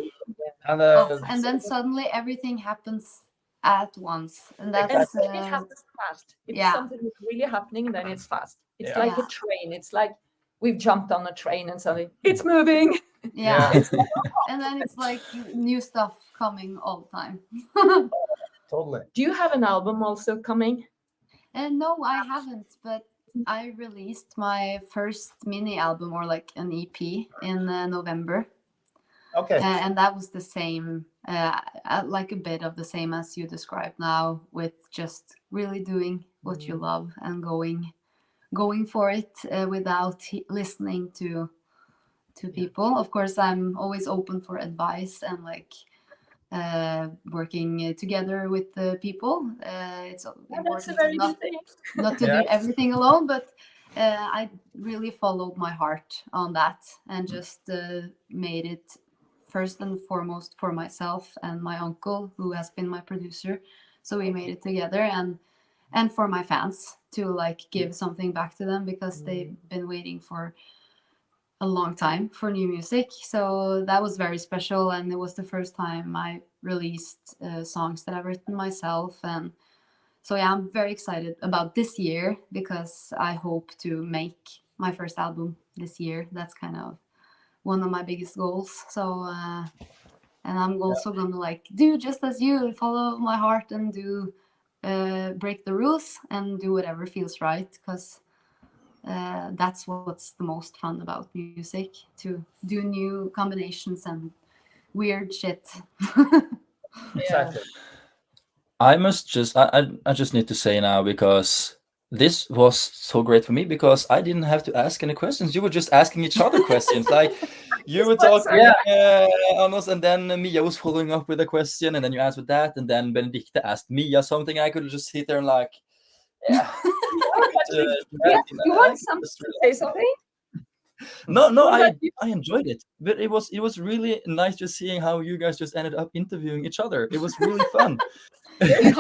And then suddenly everything happens at once, and that's it happens fast. If something is really happening, then it's fast. It's like a train. It's like we've jumped on a train and suddenly it's moving. And then it's like new stuff coming all the time. Totally. Do you have an album also coming? And no, I haven't, but I released my first mini album, or like an EP, in November. Okay. And that was the same, like a bit of the same as you described now, with just really doing what you love and going for it without listening to people. Of course, I'm always open for advice and like working together with the people. It's important not to do everything alone, but I really followed my heart on that and just made it first and foremost for myself and my uncle, who has been my producer. So we made it together, and for my fans, to like give something back to them, because they've been waiting for a long time for new music. So that was very special, and it was the first time I released songs that I've written myself. And so yeah, I'm very excited about this year, because I hope to make my first album this year. That's kind of one of my biggest goals. So and I'm also gonna like do just as you, follow my heart and do break the rules and do whatever feels right, because that's what's the most fun about music, to do new combinations and weird shit. Exactly. I must just I just need to say now, because this was so great for me, because I didn't have to ask any questions. You were just asking each other questions. Like you were talking almost, and then Mia was following up with a question, and then you answered that, and then Benedicte asked Mia something. I could just sit there and like, You want to say something? No, I enjoyed it, but it was really nice just seeing how you guys just ended up interviewing each other. It was really fun. You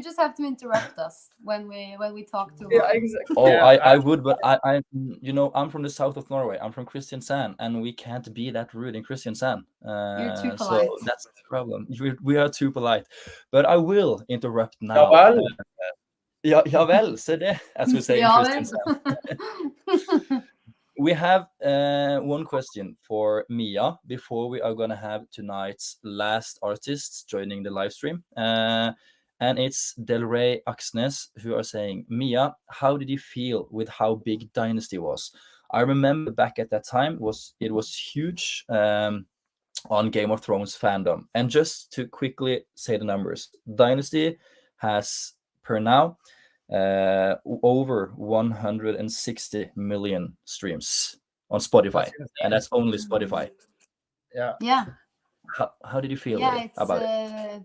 just have to interrupt us when we talk too long. Exactly. Oh, I would, but I you know, I'm from the south of Norway. I'm from Kristiansand, and we can't be that rude in Kristiansand. You're too polite. So that's the problem. We are too polite. But I will interrupt now. Ja, ja vel, se det, as we say in Ja, Kristiansand. We have one question for Mia before we are going to have tonight's last artists joining the live stream. And it's Del Rey Aksnes who are saying, Mia, how did you feel with how big Dynasty was? I remember back at that time it was huge on Game of Thrones fandom. And just to quickly say the numbers, Dynasty has per now over 160 million streams on Spotify, and that's only Spotify. Yeah. yeah, How did you feel yeah. with it, It's about it?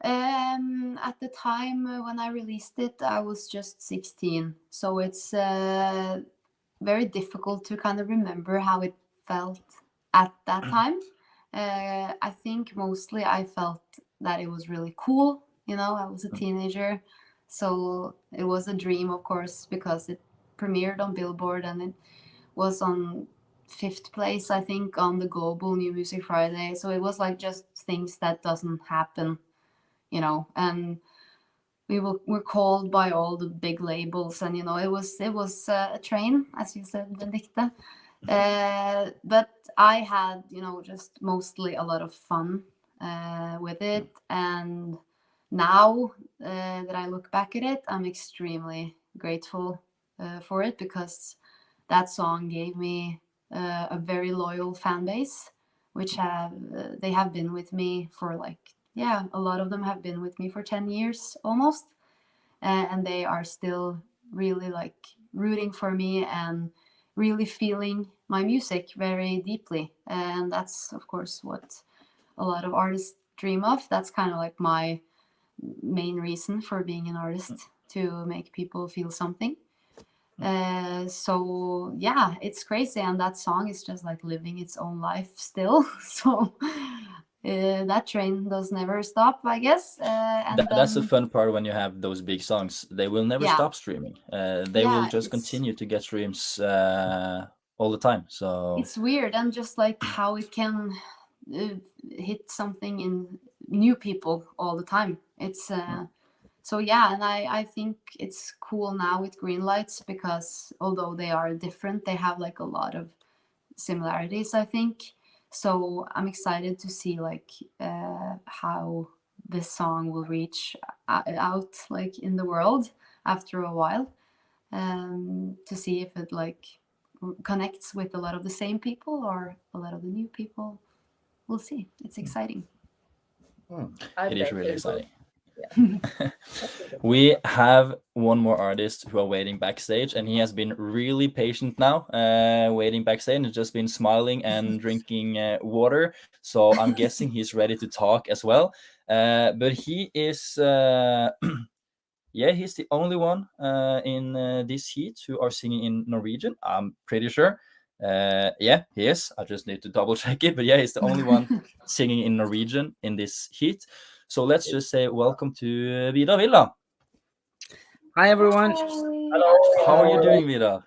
at the time when I released it, I was just 16, so it's very difficult to kind of remember how it felt at that time. I think mostly I felt that it was really cool. You know, I was a teenager, so it was a dream, of course, because it premiered on Billboard and it was on 5th place, I think, on the Global New Music Friday. So it was like just things that doesn't happen, you know. And were called by all the big labels, and you know, it was a train, as you said, Benedicte. But I had, you know, just mostly a lot of fun with it, and now that I look back at it, I'm extremely grateful for it, because that song gave me a very loyal fan base, which they have been with me for like, yeah, a lot of them have been with me for 10 years almost, and they are still really like rooting for me and really feeling my music very deeply. And that's of course what a lot of artists dream of. That's kind of like my main reason for being an artist, to make people feel something. So yeah, it's crazy, and that song is just like living its own life still. So that train does never stop, I guess. And That's the then, fun part when you have those big songs. They will never Yeah. stop streaming. They will Yeah, just it's- continue to get streams all the time. So it's weird, and just like how it can hit something in new people all the time. It's so yeah, and I think it's cool now with green lights, because although they are different, they have like a lot of similarities, I think. So I'm excited to see like how this song will reach out like in the world after a while, to see if it like connects with a lot of the same people or a lot of the new people. We'll see. It's exciting. it is really exciting. We have one more artist who are waiting backstage, and he has been really patient now, waiting backstage, and just been smiling and drinking water. So I'm guessing he's ready to talk as well. But he is, yeah, he's the only one in this heat who are singing in Norwegian. I'm pretty sure. Yeah, he is. I just need to double check it. But yeah, he's the only one singing in Norwegian in this heat. So let's just say welcome to Vidar Villa. Hi everyone. How are you doing, Vidar?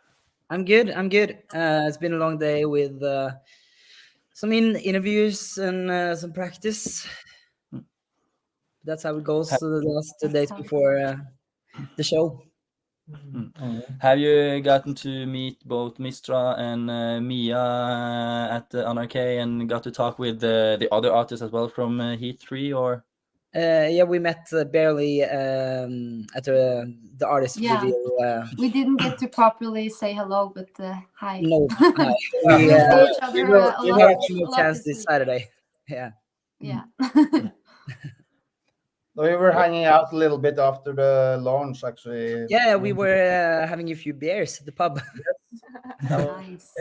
I'm good. It's been a long day with some interviews and some practice. That's how it goes the last days before the show. Have you gotten to meet both Mistra and Mia at the NRK, and got to talk with the other artists as well from Heat 3, or? Yeah, we met barely at the artist Yeah. reveal. We didn't get to properly say hello, but hi. No, We will see each other a we lot, will actually a lot chance this this week. Saturday. Yeah. Yeah. We were hanging out a little bit after the launch, actually. Yeah, we were having a few beers at the pub. Nice.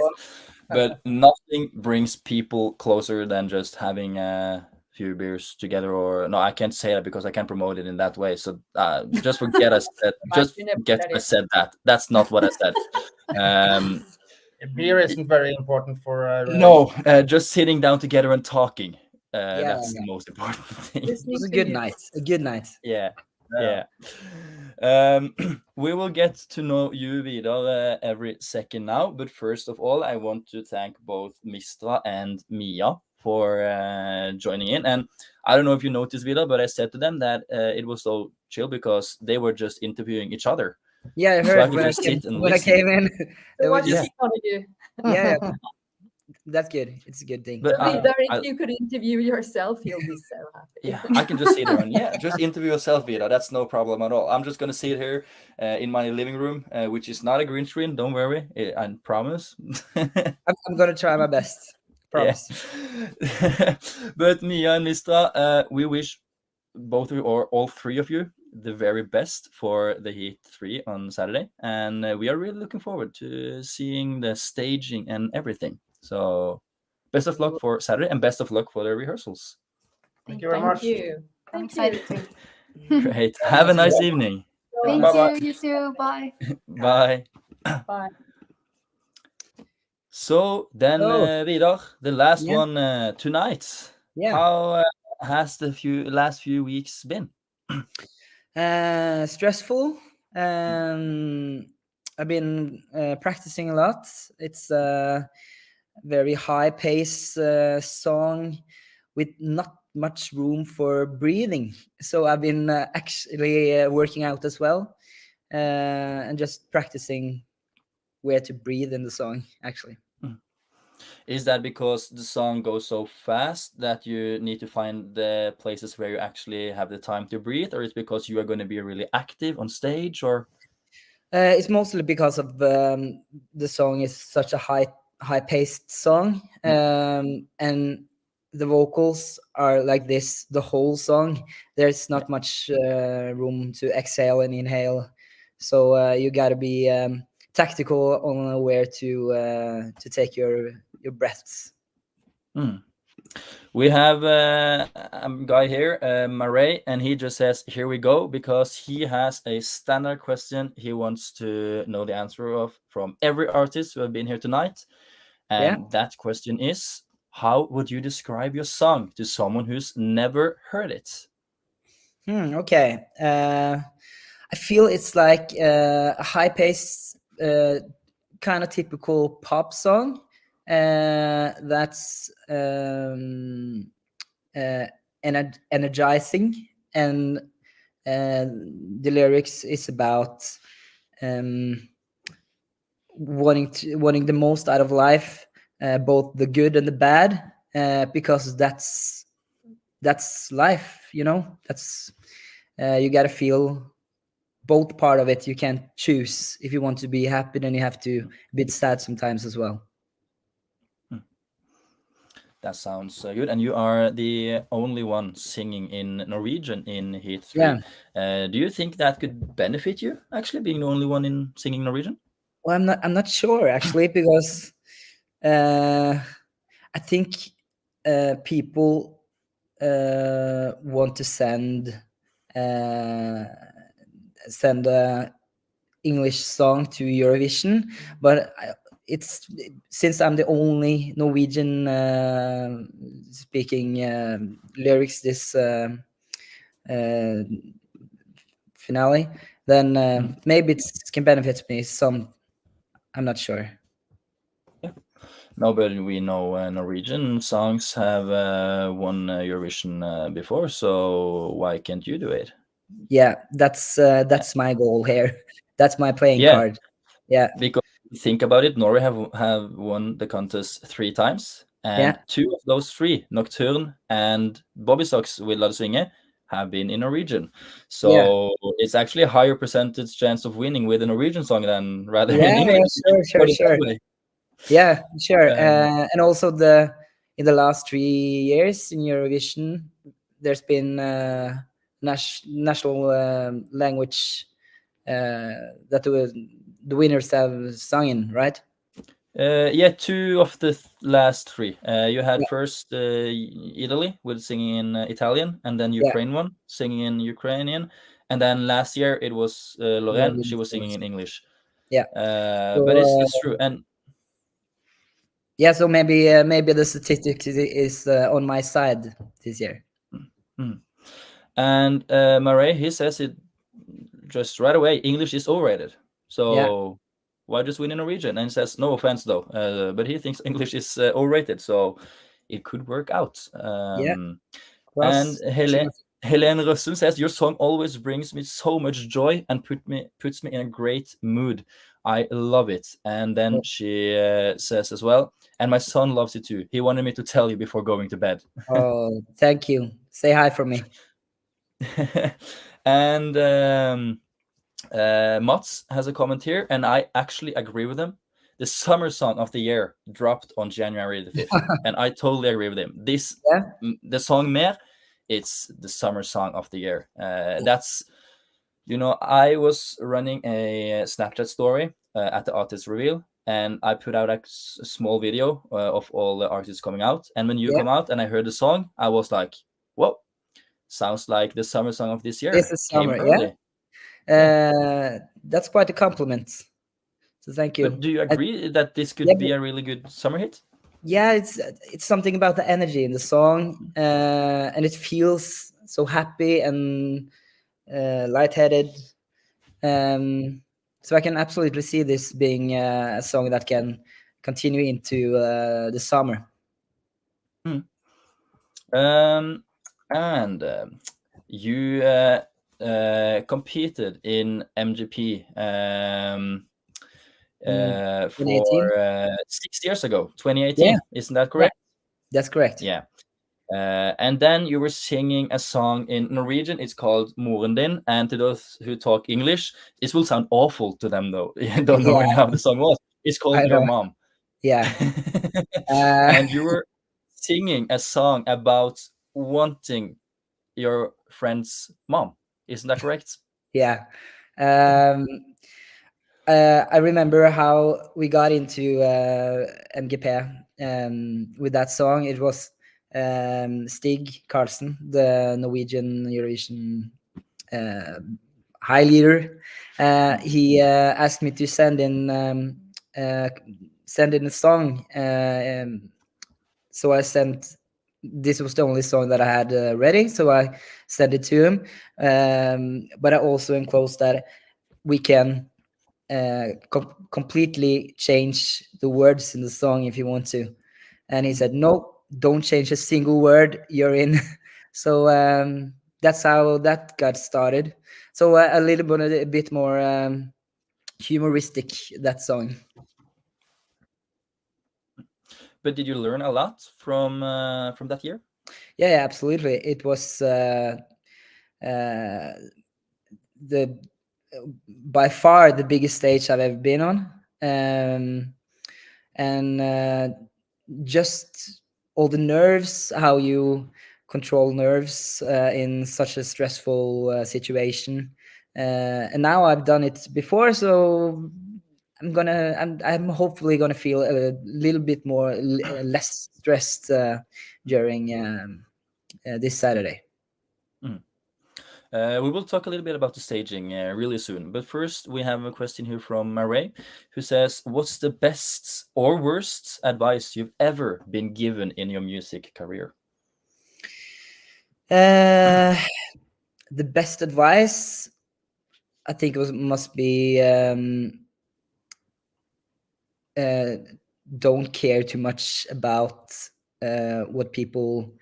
But nothing brings people closer than just having a few beers together. Or no, I can't say that because I can't promote it in that way. So just forget I said. Just You never forget said I it. said that. That's not what I said. Beer isn't very important for. No, just sitting down together and talking. Yeah, That's the most important thing. It was a good night. A good night. Yeah. Yeah. We will get to know you, Vidar, every second now. But first of all, I want to thank both Mistra and Mia for joining in. And I don't know if you noticed, Vida, but I said to them that it was so chill because they were just interviewing each other. Yeah, I So I heard could just sit and when I listen. came in. They were What just, is he gonna do? yeah, that's good. It's a good thing. But So Vidar, if you could interview yourself, he'll be so happy. yeah, I can just sit there and just interview yourself, Vida. That's no problem at all. I'm just gonna sit here in my living room, which is not a green screen. Don't worry, I promise. I'm gonna try my best. Promise. Yeah. But Mia and Mistra, we wish both of you or all three of you the very best for the Heat 3 on Saturday, and we are really looking forward to seeing the staging and everything. So best of luck for Saturday and best of luck for the rehearsals. Thank you very Thank much. you. I'm Thank you. excited too. Great. Have a nice evening. Thank Bye-bye. you. You too. Bye. Bye. Bye. So then, Oh. Vidar, the last Yeah. one tonight. Yeah. How has the last few weeks been? Stressful. I've been practicing a lot. It's a very high pace song with not much room for breathing. So I've been actually working out as well, and just practicing where to breathe in the song, actually. Is that because the song goes so fast that you need to find the places where you actually have the time to breathe, or it's because you are going to be really active on stage, or? It's mostly because of the song is such a high paced song, and the vocals are like this the whole song. There's not much room to exhale and inhale, so you got to be tactical on where to take your breaths. We have a guy here, Murray, and he just says, "Here we go," because he has a standard question he wants to know the answer of from every artist who have been here tonight. And that question is, how would you describe your song to someone who's never heard it? Okay. I feel it's like a high-paced, kind of typical pop song. That's energizing, and the lyrics is about wanting the most out of life, both the good and the bad, because that's life, that's you got to feel both part of it. You can't choose. If you want to be happy, then you have to be sad sometimes as well. That sounds good. And you are the only one singing in Norwegian in Heat 3. Yeah. Do you think that could benefit you, actually, being the only one in singing Norwegian? Well, I'm not sure, actually, because I think people want to send a English song to Eurovision, but it's since I'm the only Norwegian speaking lyrics this finale, then maybe it can benefit me some. I'm not sure. No, but we know Norwegian songs have won Eurovision before, so why can't you do it? Yeah, that's my goal here. That's my playing card. Yeah, because think about it, Norway have won the contest 3 times, and 2 of those 3, Nocturne and Bobby Socks with La Svinge, have been in Norwegian. So it's actually a higher percentage chance of winning with a Norwegian song than rather in English. Sure. Yeah, sure. And also in the last 3 years in Eurovision, there's been national language that the winners have sung in, right? 2 of the last 3. You had first Italy with singing in Italian, and then Ukraine one singing in Ukrainian, and then last year it was Lorraine. She was singing in English. Yeah, but it's true. And so maybe the statistics is on my side this year. And Murray, he says it just right away, English is overrated. So why just win in Norwegian? And he says, no offense though, but he thinks English is overrated. So it could work out. And Cross. Helene Røssum says, your song always brings me so much joy and puts me in a great mood. I love it. And then she says as well, and my son loves it too. He wanted me to tell you before going to bed. Oh, thank you. Say hi for me. And Mats has a comment here, and I actually agree with him. The summer song of the year dropped on January the 5th, and I totally agree with him. The song Mer, it's the summer song of the year. That's, I was running a Snapchat story at the artist reveal, and I put out a small video of all the artists coming out. And when you come out and I heard the song, I was like, whoa, sounds like the summer song of this year. This is summer, early. That's quite a compliment. So thank you. But do you agree that this could be a really good summer hit? Yeah, it's something about the energy in the song, and it feels so happy and lightheaded. So I can absolutely see this being a song that can continue into the summer. And you competed in MGP for 6 years ago, 2018. Isn't that correct? Yeah, that's correct. Yeah. And then you were singing a song in Norwegian. It's called Moren din. And to those who talk English, this will sound awful to them, though. Don't know how the song was. It's called Your Mom. Yeah. And you were singing a song about wanting your friend's mom. Isn't that correct? Yeah. I remember how we got into MGP with that song. It was Stig Karlsen, the Norwegian Eurovision high leader. He asked me to send in a song. So I sent. This was the only song that I had ready, so I sent it to him. But I also enclosed that we can completely change the words in the song if you want to. And he said, no, don't change a single word, you're in. So that's how that got started. So a bit more humoristic, that song. But did you learn a lot from that year? Yeah, absolutely. It was by far the biggest stage I've ever been on, and just all the nerves, how you control nerves in such a stressful situation. And now I've done it before, so I'm hopefully gonna feel a little bit more less stressed during this Saturday. We will talk a little bit about the staging really soon. But first, we have a question here from Marie, who says, what's the best or worst advice you've ever been given in your music career? The best advice, I think must be don't care too much about what people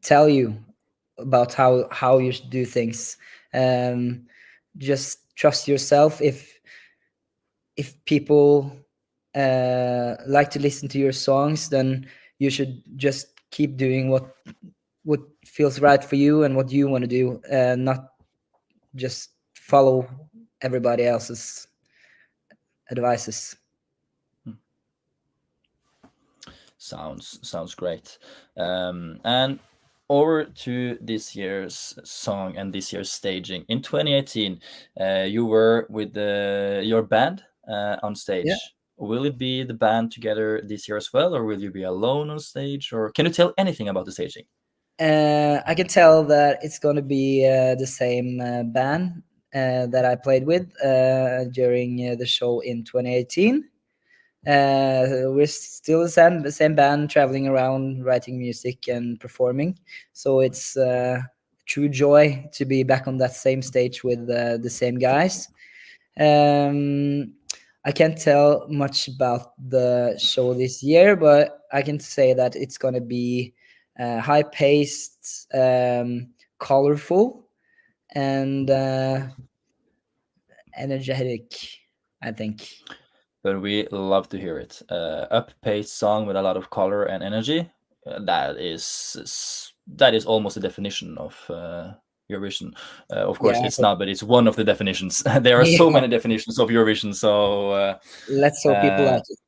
tell you about how you should do things. Just trust yourself. If people like to listen to your songs, then you should just keep doing what feels right for you and what you want to do, not just follow everybody else's advices. Sounds great. And over to this year's song and this year's staging. In 2018, you were with your band on stage. Yeah. Will it be the band together this year as well, or will you be alone on stage? Or can you tell anything about the staging? I can tell that it's going to be the same band that I played with during the show in 2018. We're still the same band, traveling around, writing music and performing. So it's true joy to be back on that same stage with the same guys. I can't tell much about the show this year, but I can say that it's going to be high paced, colorful, and energetic, I think. But we love to hear it. Up-paced song with a lot of color and energy. That is almost a definition of Eurovision. Of course, Yeah, it's not, but it's one of the definitions. There are so yeah. many definitions of Eurovision. So Let's hope people like it.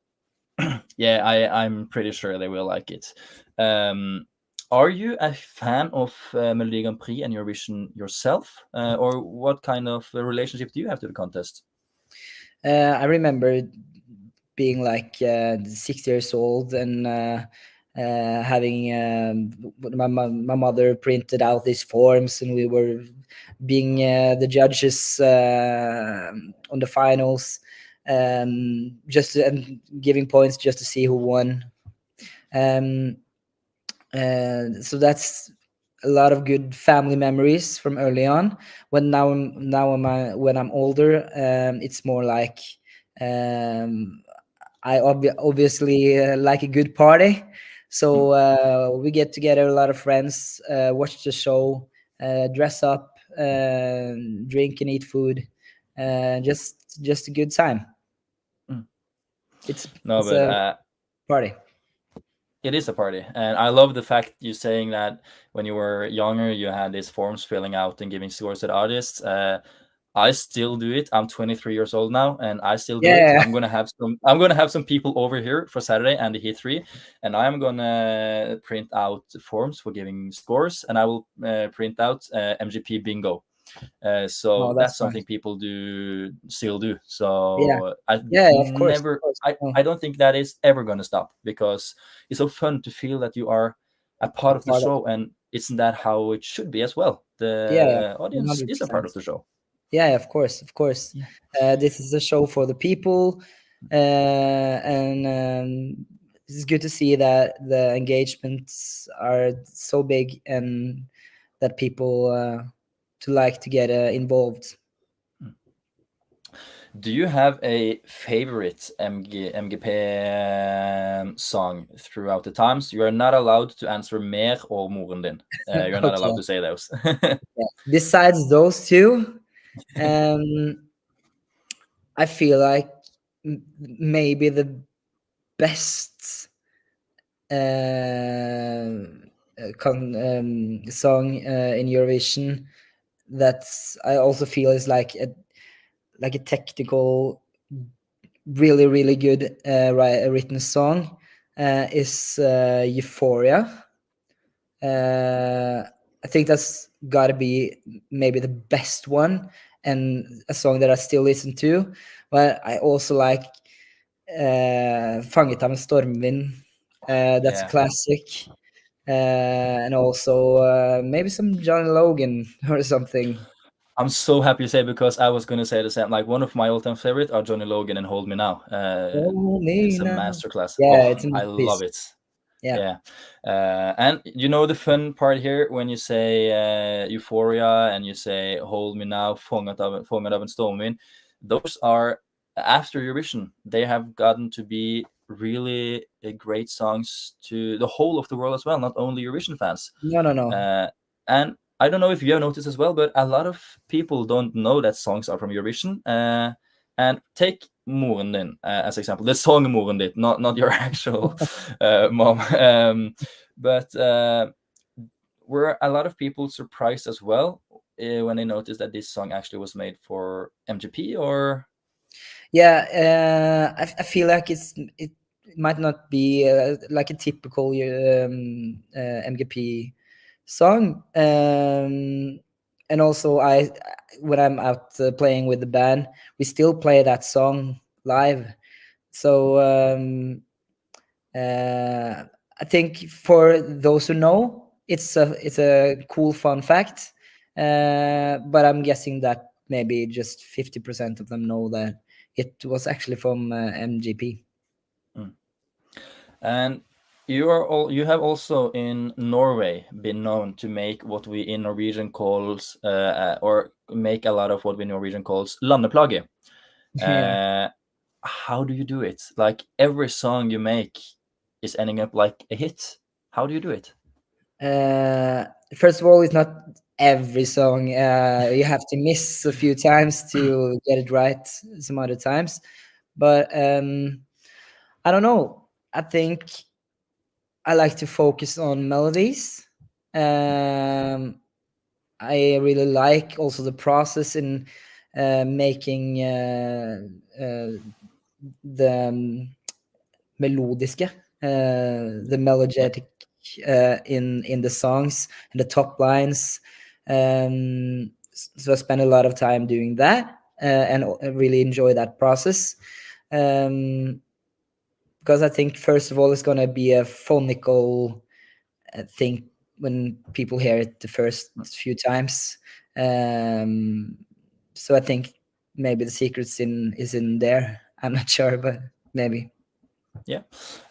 yeah, I'm pretty sure they will like it. Are you a fan of Melodi Grand Prix and Eurovision yourself, or what kind of relationship do you have to the contest? I remember being like 6 years old and having my mother printed out these forms, and we were being the judges on the finals, just and giving points just to see who won. So that's a lot of good family memories from early on. When I'm older, it's more like I obviously like a good party. So we get together, a lot of friends, watch the show, dress up, drink and eat food, just a good time. It's a party. It is a party, and I love the fact you saying that when you were younger, you had these forms filling out and giving scores to the artists. I still do it. I'm 23 years old now, and I still do it. I'm gonna have some people over here for Saturday and the Heat 3, and I'm gonna print out forms for giving scores, and I will print out MGP bingo. So that's something people still do. So of course. I don't think that is ever going to stop, because it's so fun to feel that you are a part of the show, and isn't that how it should be as well? The audience 100%. is a part of the show. Yeah, of course. Yeah. This is a show for the people, and it's good to see that the engagements are so big and that people to get involved. Do you have a favorite MGP song throughout the times? You are not allowed to answer mer or moren din. You're not allowed to say those. Besides those two, I feel like maybe the best song in Eurovision that I also feel is like a technical, really, really good written song is Euphoria. I think that's got to be maybe the best one, and a song that I still listen to. But I also like Fanget av en stormvind. That's a classic. And also maybe some John Logan or something. I'm so happy you say, because I was going to say the same. Like, one of my all-time favorites are Johnny Logan and Hold Me Now. It's a masterclass. Yeah, it's I love it. Yeah. And you know the fun part here, when you say Euphoria and you say Hold Me Now, Fångat av en stormvind, those are after Eurovision. They have gotten to be really great songs to the whole of the world as well, not only Eurovision fans. No. And I don't know if you have noticed as well, but a lot of people don't know that songs are from Eurovision. And take moren din as example, the song moren din, not your actual mom. But were a lot of people surprised as well when they noticed that this song actually was made for MGP? Or I feel like it might not be like a typical MGP song, and also when I'm out playing with the band, we still play that song live. So I think for those who know, it's a cool fun fact, but I'm guessing that maybe just 50% of them know that it was actually from MGP. And you have also in Norway been known to make what we in Norwegian calls or make a lot of what we in Norwegian calls landeplage. how do you do it? Like every song you make is ending up like a hit. How do you do it? First of all, it's not every song. You have to miss a few times to get it right some other times. But I don't know. I think I like to focus on melodies. I really like also the process in making the melodiske, the melogetic in the songs and the top lines. So I spend a lot of time doing that and really enjoy that process. Because I think first of all it's gonna be a phonical thing when people hear it the first few times. So I think maybe the secret's is in there. I'm not sure, but maybe. Yeah.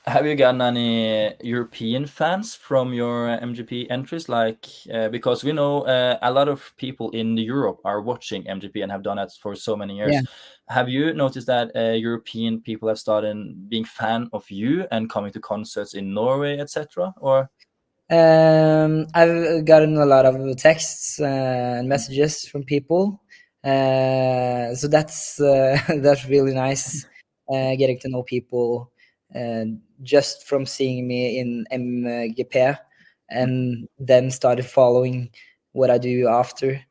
Have you gotten any European fans from your MGP entries? Like, because we know a lot of people in Europe are watching MGP and have done that for so many years. Yeah. Have you noticed that European people have started being fan of you and coming to concerts in Norway, etc.? Or I've gotten a lot of texts and messages from people, so that's that's really nice. Getting to know people just from seeing me in MGP, and then started following what I do after.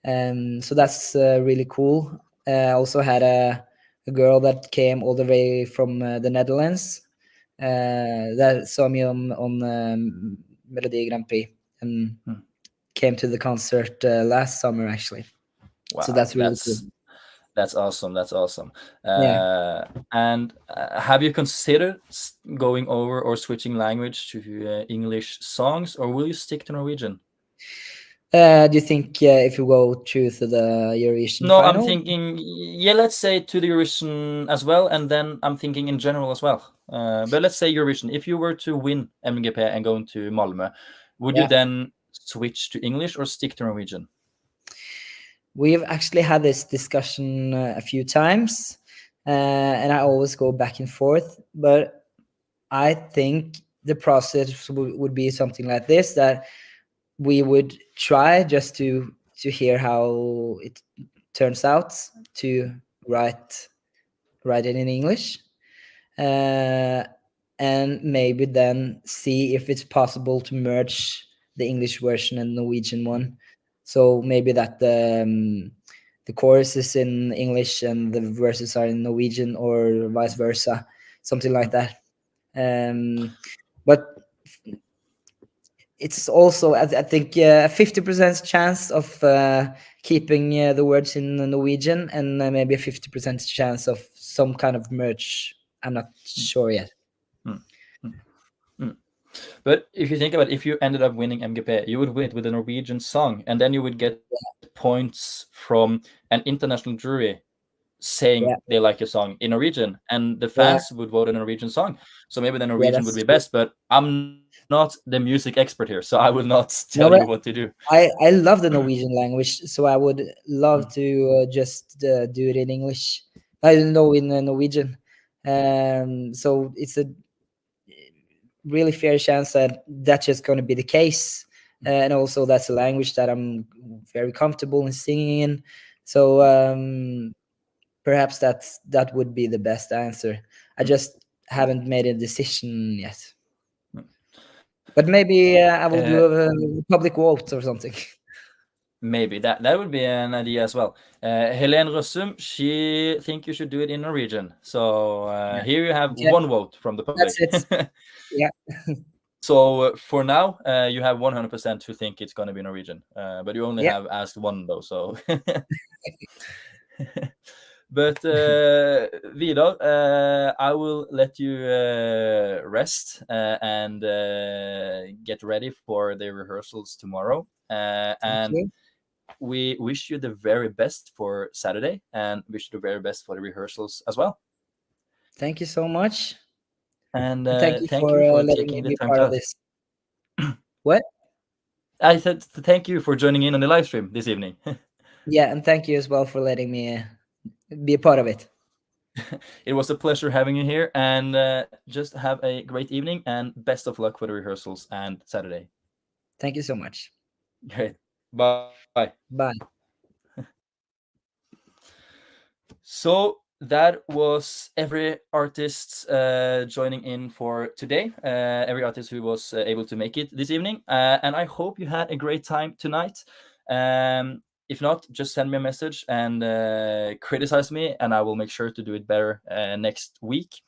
So that's really cool. I also had a girl that came all the way from the Netherlands that saw me on Melodi Grand Prix and came to the concert last summer actually. wow, So that's really cool. That's awesome. That's awesome. Yeah. And have you considered going over or switching language to English songs, or will you stick to Norwegian? Do you think if you go to the Eurovision No, final? I'm thinking, yeah, let's say to the Eurovision as well, and then I'm thinking in general as well. But let's say Eurovision. If you were to win MGP and go into Malmö, would you then switch to English or stick to Norwegian? We've actually had this discussion a few times, and I always go back and forth. But I think the process would be something like this: that we would try just to hear how it turns out to write it in English, and maybe then see if it's possible to merge the English version and Norwegian one. So maybe that the chorus is in English and the verses are in Norwegian, or vice versa, something like that. But it's also I think a 50% chance of keeping the words in Norwegian, and maybe a 50% chance of some kind of merge. I'm not sure yet. But if you think about it, if you ended up winning MGP, you would win it with a Norwegian song, and then you would get points from an international jury saying they like your song in Norwegian, and the fans would vote a Norwegian song. So maybe the Norwegian would be best, but I'm not the music expert here, so I will not tell you what to do. I love the Norwegian language, so I would love to just do it in English. I don't know, in Norwegian. So it's a really fair chance that that's just going to be the case, and also that's a language that I'm very comfortable in singing in. So perhaps that would be the best answer. I just haven't made a decision yet. But maybe I will do a public vote or something. Maybe that would be an idea as well. Helene Rossum, she think you should do it in Norwegian. So here you have one vote from the public. That's it. Yeah. So for now, you have 100% who think it's going to be Norwegian, but you only have asked one though. So, but Vidar, I will let you rest and get ready for the rehearsals tomorrow. And we wish you the very best for Saturday, and wish you the very best for the rehearsals as well. Thank you so much. And thank you for taking the time to this. What? I said thank you for joining in on the live stream this evening. Yeah, and thank you as well for letting me be a part of it. It was a pleasure having you here, and just have a great evening and best of luck for the rehearsals and Saturday. Thank you so much. Great. Bye. Bye. So that was every artist joining in for today. Every artist who was able to make it this evening. And I hope you had a great time tonight. If not, just send me a message and criticize me, and I will make sure to do it better next week.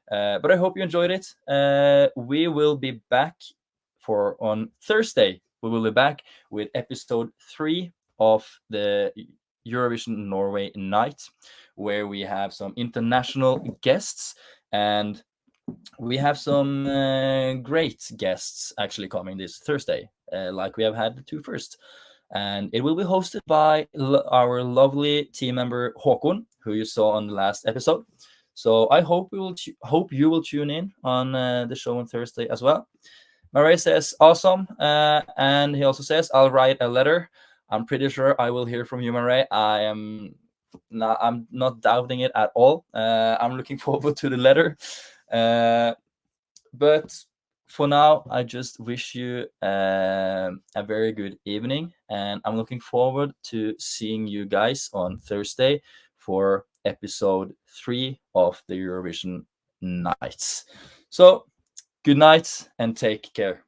But I hope you enjoyed it. We will be back on Thursday. We will be back with episode 3 of the Eurovision Norway night, where we have some international guests, and we have some great guests actually coming this Thursday, like we have had the 2 first. And it will be hosted by our lovely team member Håkon, who you saw on the last episode. So I hope you will tune in on the show on Thursday as well. Marais says awesome, and he also says I'll write a letter. I'm pretty sure I will hear from you, Marais. I'm not doubting it at all. I'm looking forward to the letter. But for now, I just wish you a very good evening, and I'm looking forward to seeing you guys on Thursday for episode 3 of the Eurovision Nights. So, good night and take care.